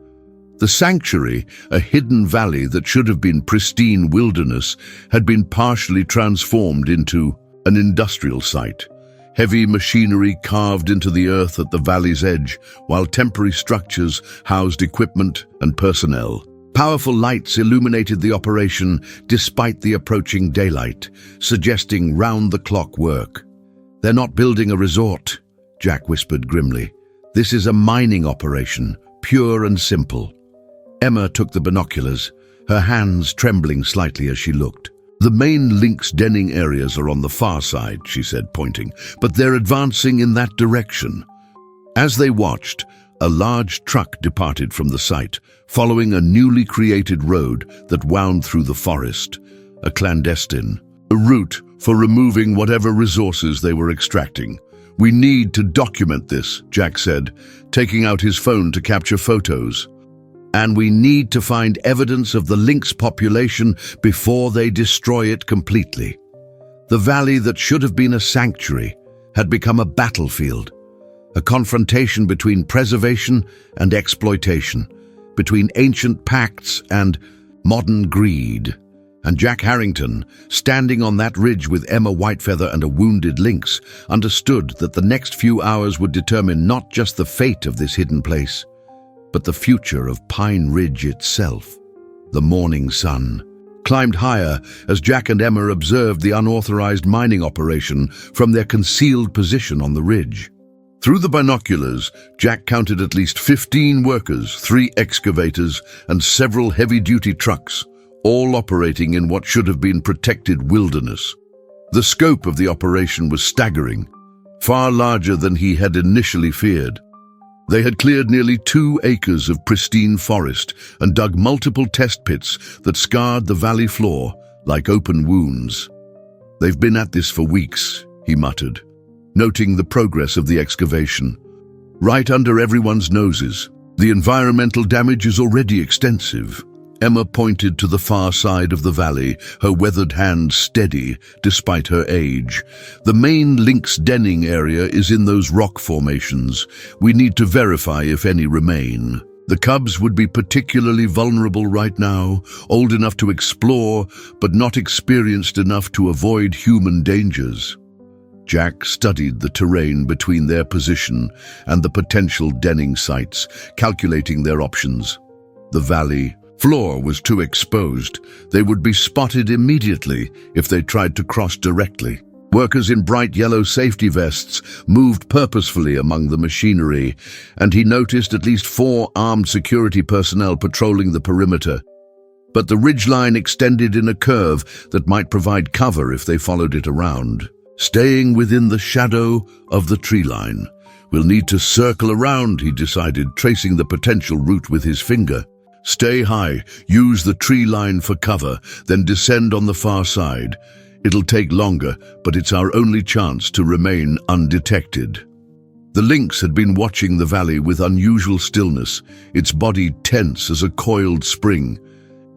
The sanctuary, a hidden valley that should have been pristine wilderness, had been partially transformed into an industrial site. Heavy machinery carved into the earth at the valley's edge, while temporary structures housed equipment and personnel. Powerful lights illuminated the operation despite the approaching daylight, suggesting round-the-clock work. "They're not building a resort," Jack whispered grimly. "This is a mining operation, pure and simple." Emma took the binoculars, her hands trembling slightly as she looked. "The main Lynx denning areas are on the far side," she said, pointing, "but they're advancing in that direction." As they watched, a large truck departed from the site, following a newly created road that wound through the forest, a clandestine route for removing whatever resources they were extracting. "We need to document this," Jack said, taking out his phone to capture photos. "And we need to find evidence of the Lynx population before they destroy it completely." The valley that should have been a sanctuary had become a battlefield, a confrontation between preservation and exploitation, between ancient pacts and modern greed. And Jack Harrington, standing on that ridge with Emma Whitefeather and a wounded Lynx, understood that the next few hours would determine not just the fate of this hidden place, but the future of Pine Ridge itself. The morning sun climbed higher as Jack and Emma observed the unauthorized mining operation from their concealed position on the ridge. Through the binoculars, Jack counted at least 15 workers, 3 excavators, and several heavy-duty trucks, all operating in what should have been protected wilderness. The scope of the operation was staggering, far larger than he had initially feared. They had cleared nearly 2 acres of pristine forest and dug multiple test pits that scarred the valley floor like open wounds. "They've been at this for weeks," he muttered, noting the progress of the excavation. "Right under everyone's noses. The environmental damage is already extensive." Emma pointed to the far side of the valley, her weathered hand steady despite her age. "The main Lynx denning area is in those rock formations. We need to verify if any remain. The cubs would be particularly vulnerable right now, old enough to explore, but not experienced enough to avoid human dangers." Jack studied the terrain between their position and the potential denning sites, calculating their options. The valley floor was too exposed. They would be spotted immediately if they tried to cross directly. Workers in bright yellow safety vests moved purposefully among the machinery, and he noticed at least 4 armed security personnel patrolling the perimeter. but the ridgeline extended in a curve that might provide cover if they followed it around. Staying within the shadow of the tree line. We'll need to circle around, he decided, tracing the potential route with his finger. Stay high, use the tree line for cover, then descend on the far side. It'll take longer, but it's our only chance to remain undetected. The lynx had been watching the valley with unusual stillness, its body tense as a coiled spring.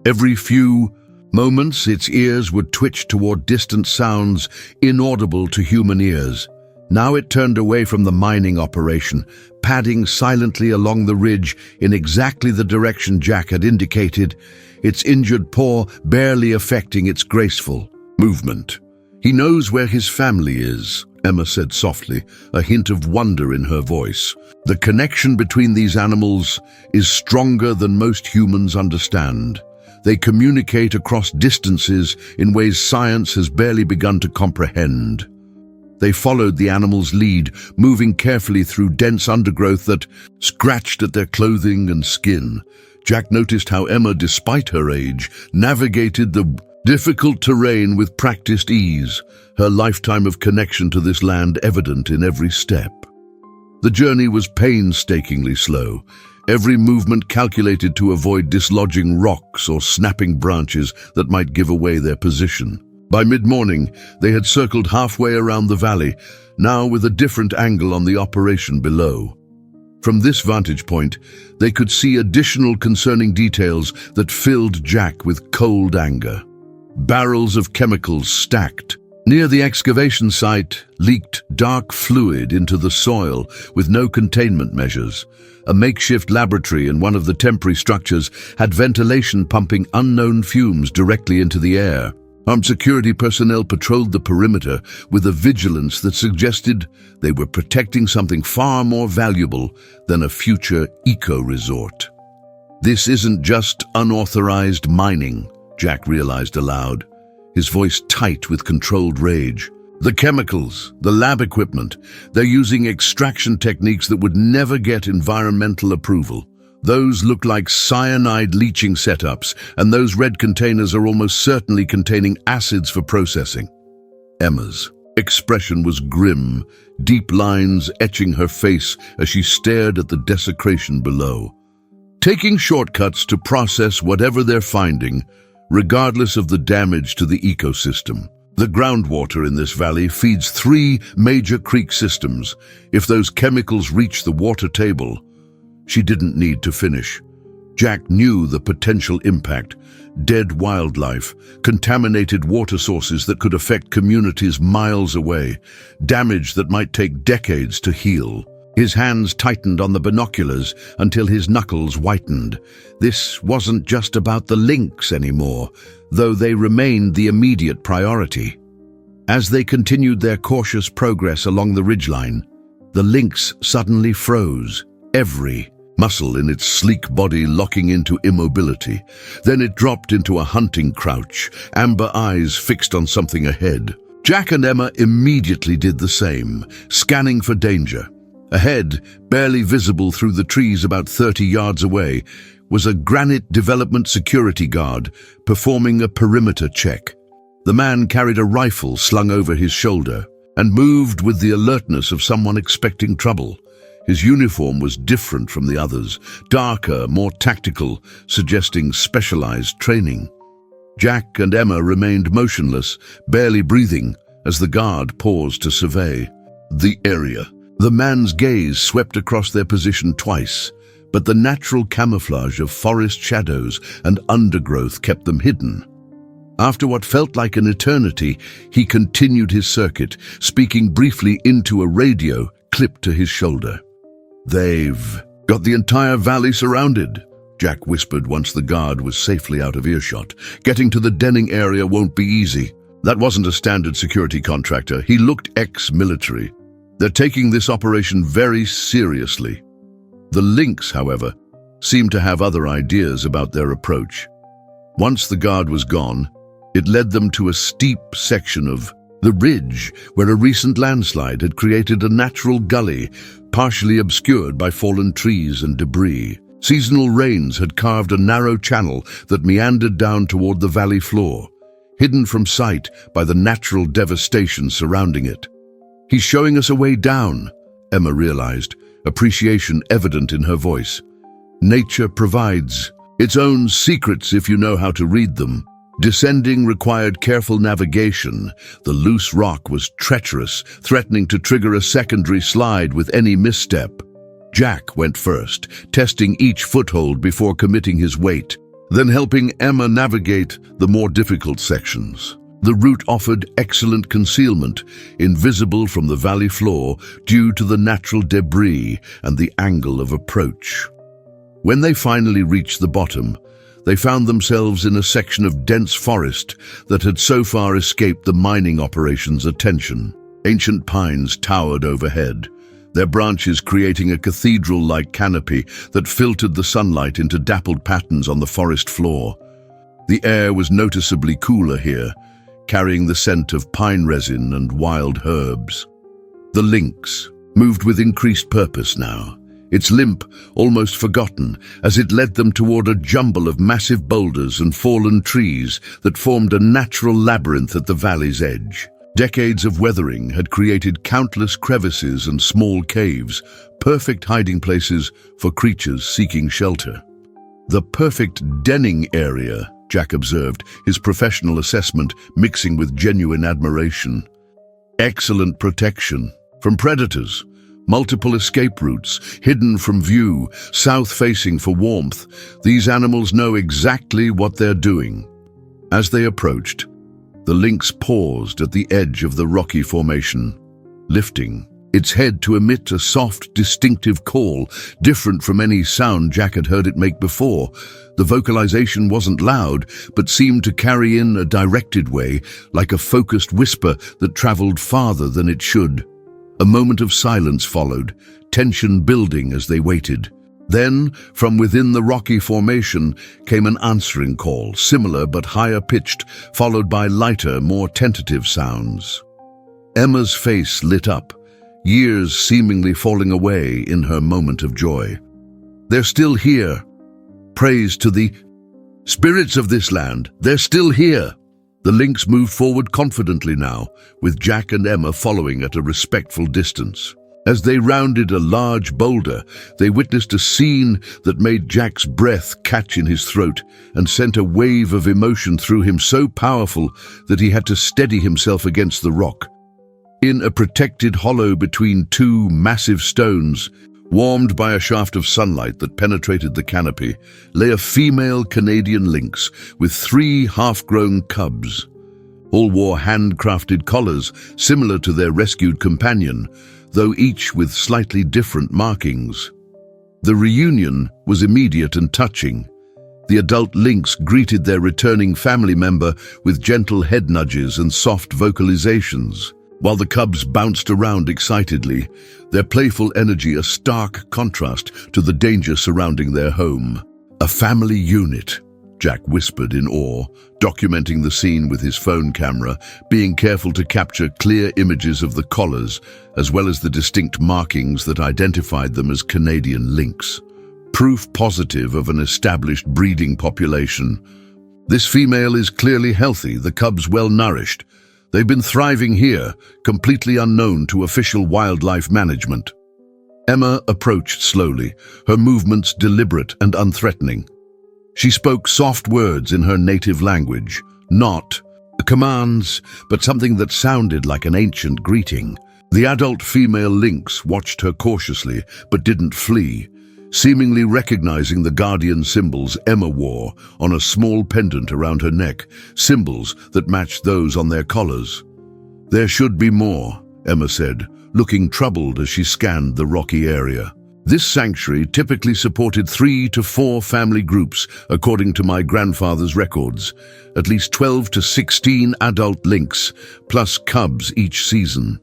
Every few moments, its ears would twitch toward distant sounds inaudible to human ears. Now it turned away from the mining operation, padding silently along the ridge in exactly the direction Jack had indicated, its injured paw barely affecting its graceful movement. "He knows where his family is," Emma said softly, a hint of wonder in her voice. "The connection between these animals is stronger than most humans understand. They communicate across distances in ways science has barely begun to comprehend." They followed the animal's lead, moving carefully through dense undergrowth that scratched at their clothing and skin. Jack noticed how Emma, despite her age, navigated the difficult terrain with practiced ease, her lifetime of connection to this land evident in every step. The journey was painstakingly slow, every movement calculated to avoid dislodging rocks or snapping branches that might give away their position. By mid-morning, they had circled halfway around the valley, now with a different angle on the operation below. From this vantage point, they could see additional concerning details that filled Jack with cold anger. Barrels of chemicals stacked. Near the excavation site, leaked dark fluid into the soil with no containment measures. A makeshift laboratory in one of the temporary structures had ventilation pumping unknown fumes directly into the air. Armed security personnel patrolled the perimeter with a vigilance that suggested they were protecting something far more valuable than a future eco-resort. "This isn't just unauthorized mining," Jack realized aloud, his voice tight with controlled rage. "The chemicals, the lab equipment, they're using extraction techniques that would never get environmental approval. Those look like cyanide leaching setups, and those red containers are almost certainly containing acids for processing." Emma's expression was grim, deep lines etching her face as she stared at the desecration below. "Taking shortcuts to process whatever they're finding, regardless of the damage to the ecosystem. The groundwater in this valley feeds 3 major creek systems. If those chemicals reach the water table..." She didn't need to finish. Jack knew the potential impact. Dead wildlife, contaminated water sources that could affect communities miles away, damage that might take decades to heal. His hands tightened on the binoculars until his knuckles whitened. This wasn't just about the lynx anymore, though they remained the immediate priority. As they continued their cautious progress along the ridgeline, the lynx suddenly froze, every muscle in its sleek body locking into immobility. Then it dropped into a hunting crouch, amber eyes fixed on something ahead. Jack and Emma immediately did the same, scanning for danger. Ahead, barely visible through the trees about 30 yards away, was a granite development security guard performing a perimeter check. The man carried a rifle slung over his shoulder and moved with the alertness of someone expecting trouble. His uniform was different from the others, darker, more tactical, suggesting specialized training. Jack and Emma remained motionless, barely breathing, as the guard paused to survey the area. The man's gaze swept across their position twice, but the natural camouflage of forest shadows and undergrowth kept them hidden. After what felt like an eternity, he continued his circuit, speaking briefly into a radio clipped to his shoulder. "They've got the entire valley surrounded," Jack whispered once the guard was safely out of earshot. "Getting to the denning area won't be easy." That wasn't a standard security contractor. He looked ex-military. "They're taking this operation very seriously." The Lynx, however, seemed to have other ideas about their approach. Once the guard was gone, it led them to a steep section of the ridge where a recent landslide had created a natural gully, partially obscured by fallen trees and debris. Seasonal rains had carved a narrow channel that meandered down toward the valley floor, hidden from sight by the natural devastation surrounding it. "He's showing us a way down," Emma realized, appreciation evident in her voice. "Nature provides its own secrets if you know how to read them." Descending required careful navigation. The loose rock was treacherous, threatening to trigger a secondary slide with any misstep. Jack went first, testing each foothold before committing his weight, then helping Emma navigate the more difficult sections. The route offered excellent concealment, invisible from the valley floor due to the natural debris and the angle of approach. When they finally reached the bottom, they found themselves in a section of dense forest that had so far escaped the mining operation's attention. Ancient pines towered overhead, their branches creating a cathedral-like canopy that filtered the sunlight into dappled patterns on the forest floor. The air was noticeably cooler here, carrying the scent of pine resin and wild herbs. The Lynx moved with increased purpose now, its limp almost forgotten as it led them toward a jumble of massive boulders and fallen trees that formed a natural labyrinth at the valley's edge. Decades of weathering had created countless crevices and small caves, perfect hiding places for creatures seeking shelter. "The perfect denning area," Jack observed, his professional assessment mixing with genuine admiration. "Excellent protection from predators. Multiple escape routes, hidden from view, south-facing for warmth. These animals know exactly what they're doing." As they approached, the Lynx paused at the edge of the rocky formation, lifting its head to emit a soft, distinctive call, different from any sound Jack had heard it make before. The vocalization wasn't loud, but seemed to carry in a directed way, like a focused whisper that traveled farther than it should. A moment of silence followed, tension building as they waited. Then, from within the rocky formation, came an answering call, similar but higher-pitched, followed by lighter, more tentative sounds. Emma's face lit up, years seemingly falling away in her moment of joy. "They're still here. Praise to the spirits of this land. They're still here." The Lynx moved forward confidently now, with Jack and Emma following at a respectful distance. As they rounded a large boulder, they witnessed a scene that made Jack's breath catch in his throat and sent a wave of emotion through him so powerful that he had to steady himself against the rock. In a protected hollow between two massive stones, warmed by a shaft of sunlight that penetrated the canopy, lay a female Canadian lynx with 3 half-grown cubs. All wore handcrafted collars similar to their rescued companion, though each with slightly different markings. The reunion was immediate and touching. The adult lynx greeted their returning family member with gentle head nudges and soft vocalizations, while the cubs bounced around excitedly, their playful energy a stark contrast to the danger surrounding their home. "A family unit," Jack whispered in awe, documenting the scene with his phone camera, being careful to capture clear images of the collars, as well as the distinct markings that identified them as Canadian lynx. Proof positive of an established breeding population. This female is clearly healthy, the cubs well-nourished. They've been thriving here, completely unknown to official wildlife management. Emma approached slowly, her movements deliberate and unthreatening. She spoke soft words in her native language, not commands, but something that sounded like an ancient greeting. The adult female lynx watched her cautiously, but didn't flee, seemingly recognizing the guardian symbols Emma wore on a small pendant around her neck, symbols that matched those on their collars. "There should be more," Emma said, looking troubled as she scanned the rocky area. "This sanctuary typically supported 3 to 4 family groups, according to my grandfather's records, at least 12 to 16 adult lynx, plus cubs each season."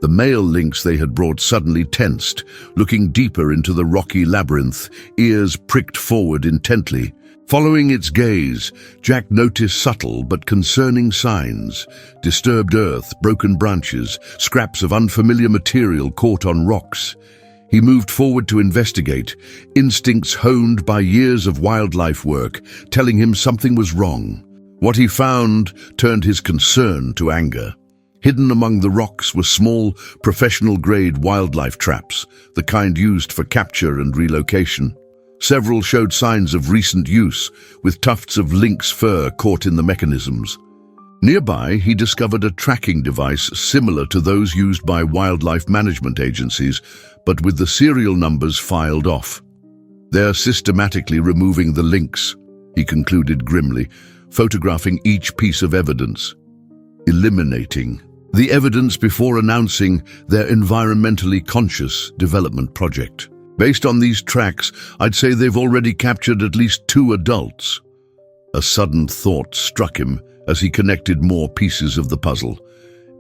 The male lynx they had brought suddenly tensed, looking deeper into the rocky labyrinth, ears pricked forward intently. Following its gaze, Jack noticed subtle but concerning signs: disturbed earth, broken branches, scraps of unfamiliar material caught on rocks. He moved forward to investigate, instincts honed by years of wildlife work, telling him something was wrong. What he found turned his concern to anger. Hidden among the rocks were small, professional-grade wildlife traps, the kind used for capture and relocation. Several showed signs of recent use, with tufts of lynx fur caught in the mechanisms. Nearby, he discovered a tracking device similar to those used by wildlife management agencies, but with the serial numbers filed off. "They're systematically removing the lynx," he concluded grimly, photographing each piece of evidence. Eliminating the evidence before announcing their environmentally conscious development project. Based on these tracks, I'd say they've already captured at least 2 adults. A sudden thought struck him as he connected more pieces of the puzzle.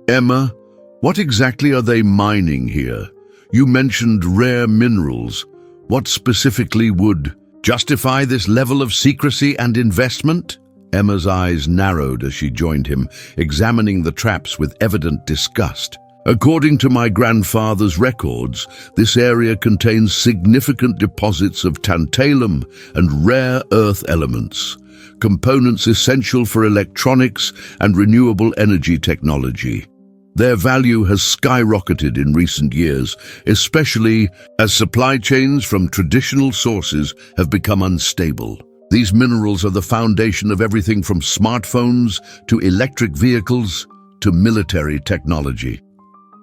"Emma, what exactly are they mining here? You mentioned rare minerals. What specifically would justify this level of secrecy and investment?" Emma's eyes narrowed as she joined him, examining the traps with evident disgust. "According to my grandfather's records, this area contains significant deposits of tantalum and rare earth elements, components essential for electronics and renewable energy technology. Their value has skyrocketed in recent years, especially as supply chains from traditional sources have become unstable. These minerals are the foundation of everything from smartphones to electric vehicles to military technology."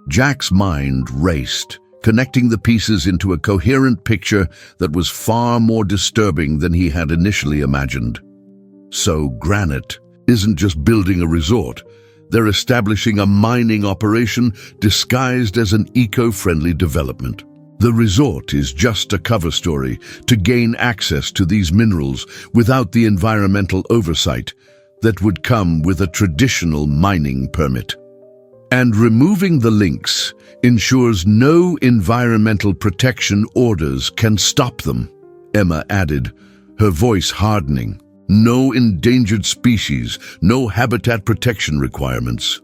Jack's mind raced, connecting the pieces into a coherent picture that was far more disturbing than he had initially imagined. So Granite isn't just building a resort. They're establishing a mining operation disguised as an eco-friendly development. The resort is just a cover story to gain access to these minerals without the environmental oversight that would come with a traditional mining permit. And removing the Lynx ensures no environmental protection orders can stop them, Emma added, her voice hardening. No endangered species, no habitat protection requirements.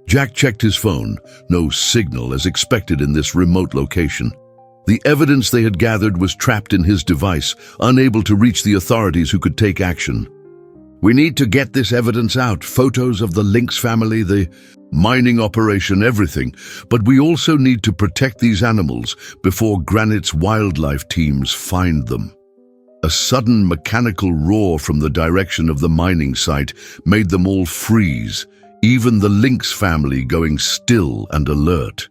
Jack checked his phone. No signal as expected in this remote location. The evidence they had gathered was trapped in his device, unable to reach the authorities who could take action. "We need to get this evidence out, photos of the Lynx family, the mining operation, everything. But we also need to protect these animals before Granite's wildlife teams find them." A sudden mechanical roar from the direction of the mining site made them all freeze, even the Lynx family going still and alert.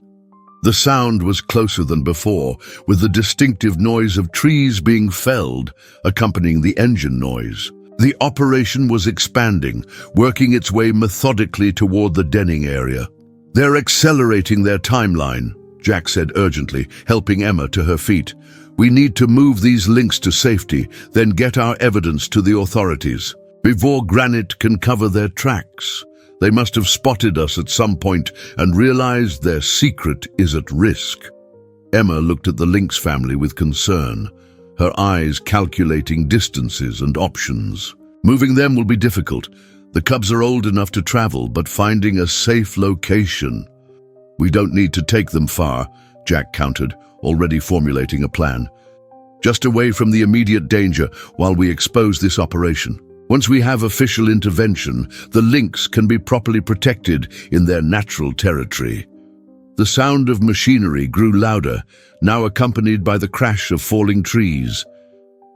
The sound was closer than before, with the distinctive noise of trees being felled, accompanying the engine noise. The operation was expanding, working its way methodically toward the denning area. "They're accelerating their timeline," Jack said urgently, helping Emma to her feet. "We need to move these Lynx to safety, then get our evidence to the authorities. Before Granite can cover their tracks, they must have spotted us at some point and realized their secret is at risk." Emma looked at the Lynx family with concern, her eyes calculating distances and options. Moving them will be difficult. The cubs are old enough to travel, but finding a safe location. "We don't need to take them far," Jack countered, already formulating a plan. "Just away from the immediate danger while we expose this operation. Once we have official intervention, the Lynx can be properly protected in their natural territory." The sound of machinery grew louder, now accompanied by the crash of falling trees.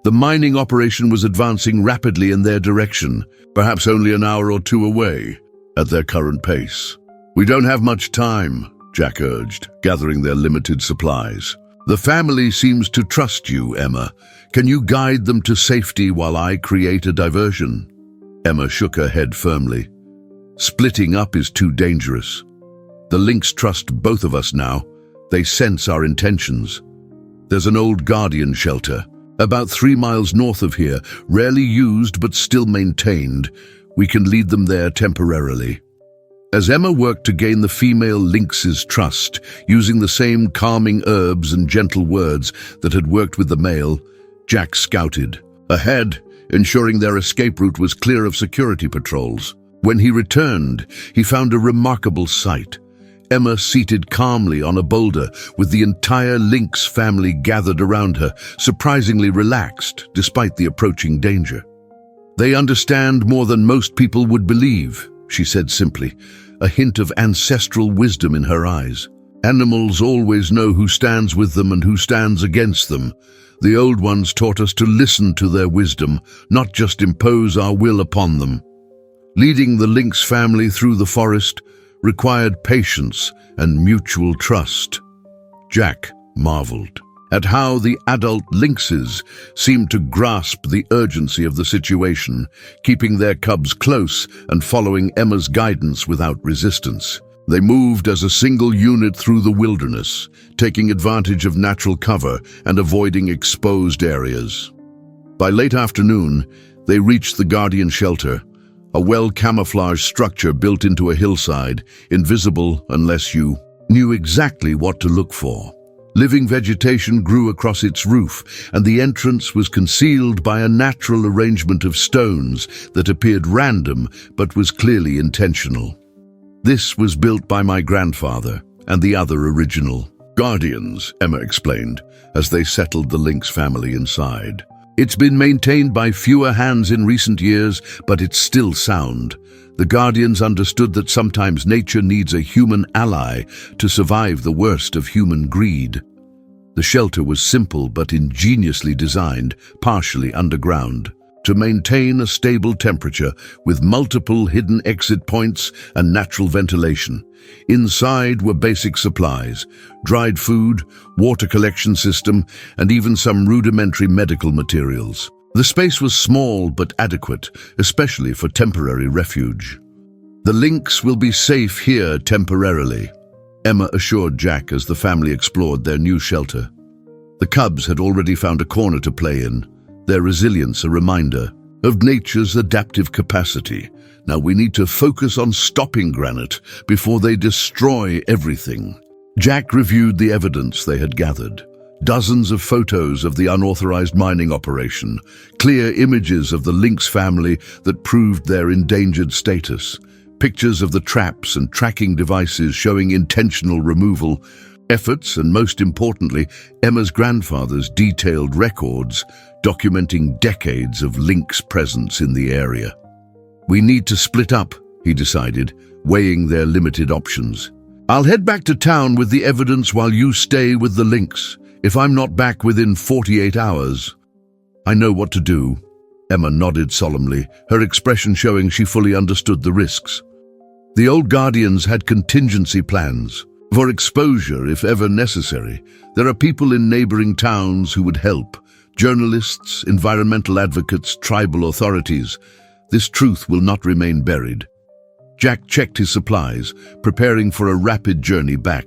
The mining operation was advancing rapidly in their direction, perhaps only an hour or 2 away, at their current pace. "We don't have much time," Jack urged, gathering their limited supplies. "The family seems to trust you, Emma. Can you guide them to safety while I create a diversion?" Emma shook her head firmly. "Splitting up is too dangerous. The Lynx trust both of us now. They sense our intentions. There's an old guardian shelter, about 3 miles north of here, rarely used but still maintained. We can lead them there temporarily." As Emma worked to gain the female Lynx's trust, using the same calming herbs and gentle words that had worked with the male, Jack scouted ahead, ensuring their escape route was clear of security patrols. When he returned, he found a remarkable sight. Emma seated calmly on a boulder with the entire Lynx family gathered around her, surprisingly relaxed despite the approaching danger. "They understand more than most people would believe," she said simply, a hint of ancestral wisdom in her eyes. "Animals always know who stands with them and who stands against them. The old ones taught us to listen to their wisdom, not just impose our will upon them." Leading the Lynx family through the forest required patience and mutual trust. Jack marveled at how the adult lynxes seemed to grasp the urgency of the situation, keeping their cubs close and following Emma's guidance without resistance. They moved as a single unit through the wilderness, taking advantage of natural cover and avoiding exposed areas. By late afternoon, they reached the Guardian shelter, a well-camouflaged structure built into a hillside, invisible unless you knew exactly what to look for. Living vegetation grew across its roof, and the entrance was concealed by a natural arrangement of stones that appeared random but was clearly intentional. "This was built by my grandfather and the other original Guardians," Emma explained, as they settled the Lynx family inside. "It's been maintained by fewer hands in recent years, but it's still sound. The Guardians understood that sometimes nature needs a human ally to survive the worst of human greed." The shelter was simple but ingeniously designed, partially underground, to maintain a stable temperature with multiple hidden exit points and natural ventilation. Inside were basic supplies, dried food, water collection system, and even some rudimentary medical materials. The space was small but adequate, especially for temporary refuge. "The Lynx will be safe here temporarily," Emma assured Jack as the family explored their new shelter. The cubs had already found a corner to play in, their resilience a reminder of nature's adaptive capacity. "Now we need to focus on stopping Granite before they destroy everything." Jack reviewed the evidence they had gathered. Dozens of photos of the unauthorized mining operation, clear images of the Lynx family that proved their endangered status, pictures of the traps and tracking devices showing intentional removal efforts, and most importantly, Emma's grandfather's detailed records documenting decades of Lynx presence in the area. "We need to split up," he decided, weighing their limited options. "I'll head back to town with the evidence while you stay with the Lynx. If I'm not back within 48 hours, I know what to do." Emma nodded solemnly, her expression showing she fully understood the risks. The old Guardians had contingency plans for exposure if ever necessary. There are people in neighboring towns who would help. Journalists, environmental advocates, tribal authorities. This truth will not remain buried. Jack checked his supplies, preparing for a rapid journey back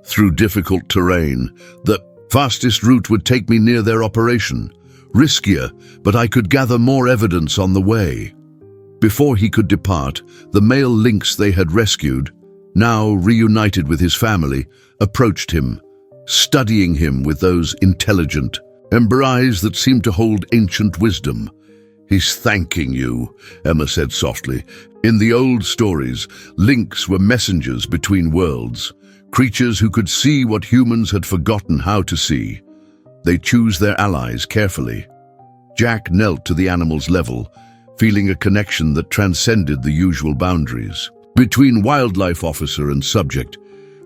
through difficult terrain. The fastest route would take me near their operation. Riskier, but I could gather more evidence on the way. Before he could depart, the male lynx they had rescued, now reunited with his family, approached him, studying him with those intelligent, amber eyes that seemed to hold ancient wisdom. "He's thanking you," Emma said softly. "In the old stories, lynx were messengers between worlds, creatures who could see what humans had forgotten how to see. They choose their allies carefully." Jack knelt to the animal's level, feeling a connection that transcended the usual boundaries between wildlife officer and subject.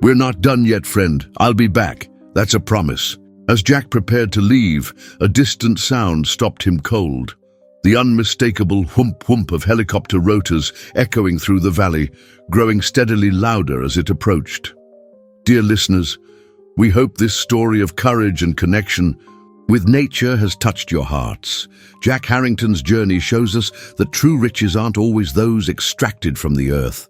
"We're not done yet, friend. I'll be back. That's a promise." As Jack prepared to leave, a distant sound stopped him cold. The unmistakable whoomp-whoomp of helicopter rotors echoing through the valley, growing steadily louder as it approached. Dear listeners, we hope this story of courage and connection with nature has touched your hearts. Jack Harrington's journey shows us that true riches aren't always those extracted from the earth,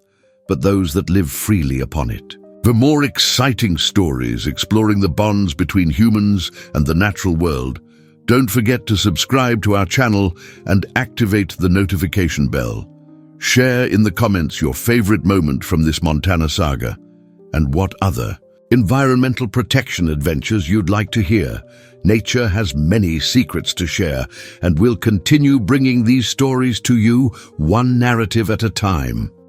but those that live freely upon it. For more exciting stories exploring the bonds between humans and the natural world, don't forget to subscribe to our channel and activate the notification bell. Share in the comments your favorite moment from this Montana saga and what other environmental protection adventures you'd like to hear. Nature has many secrets to share, and we'll continue bringing these stories to you one narrative at a time.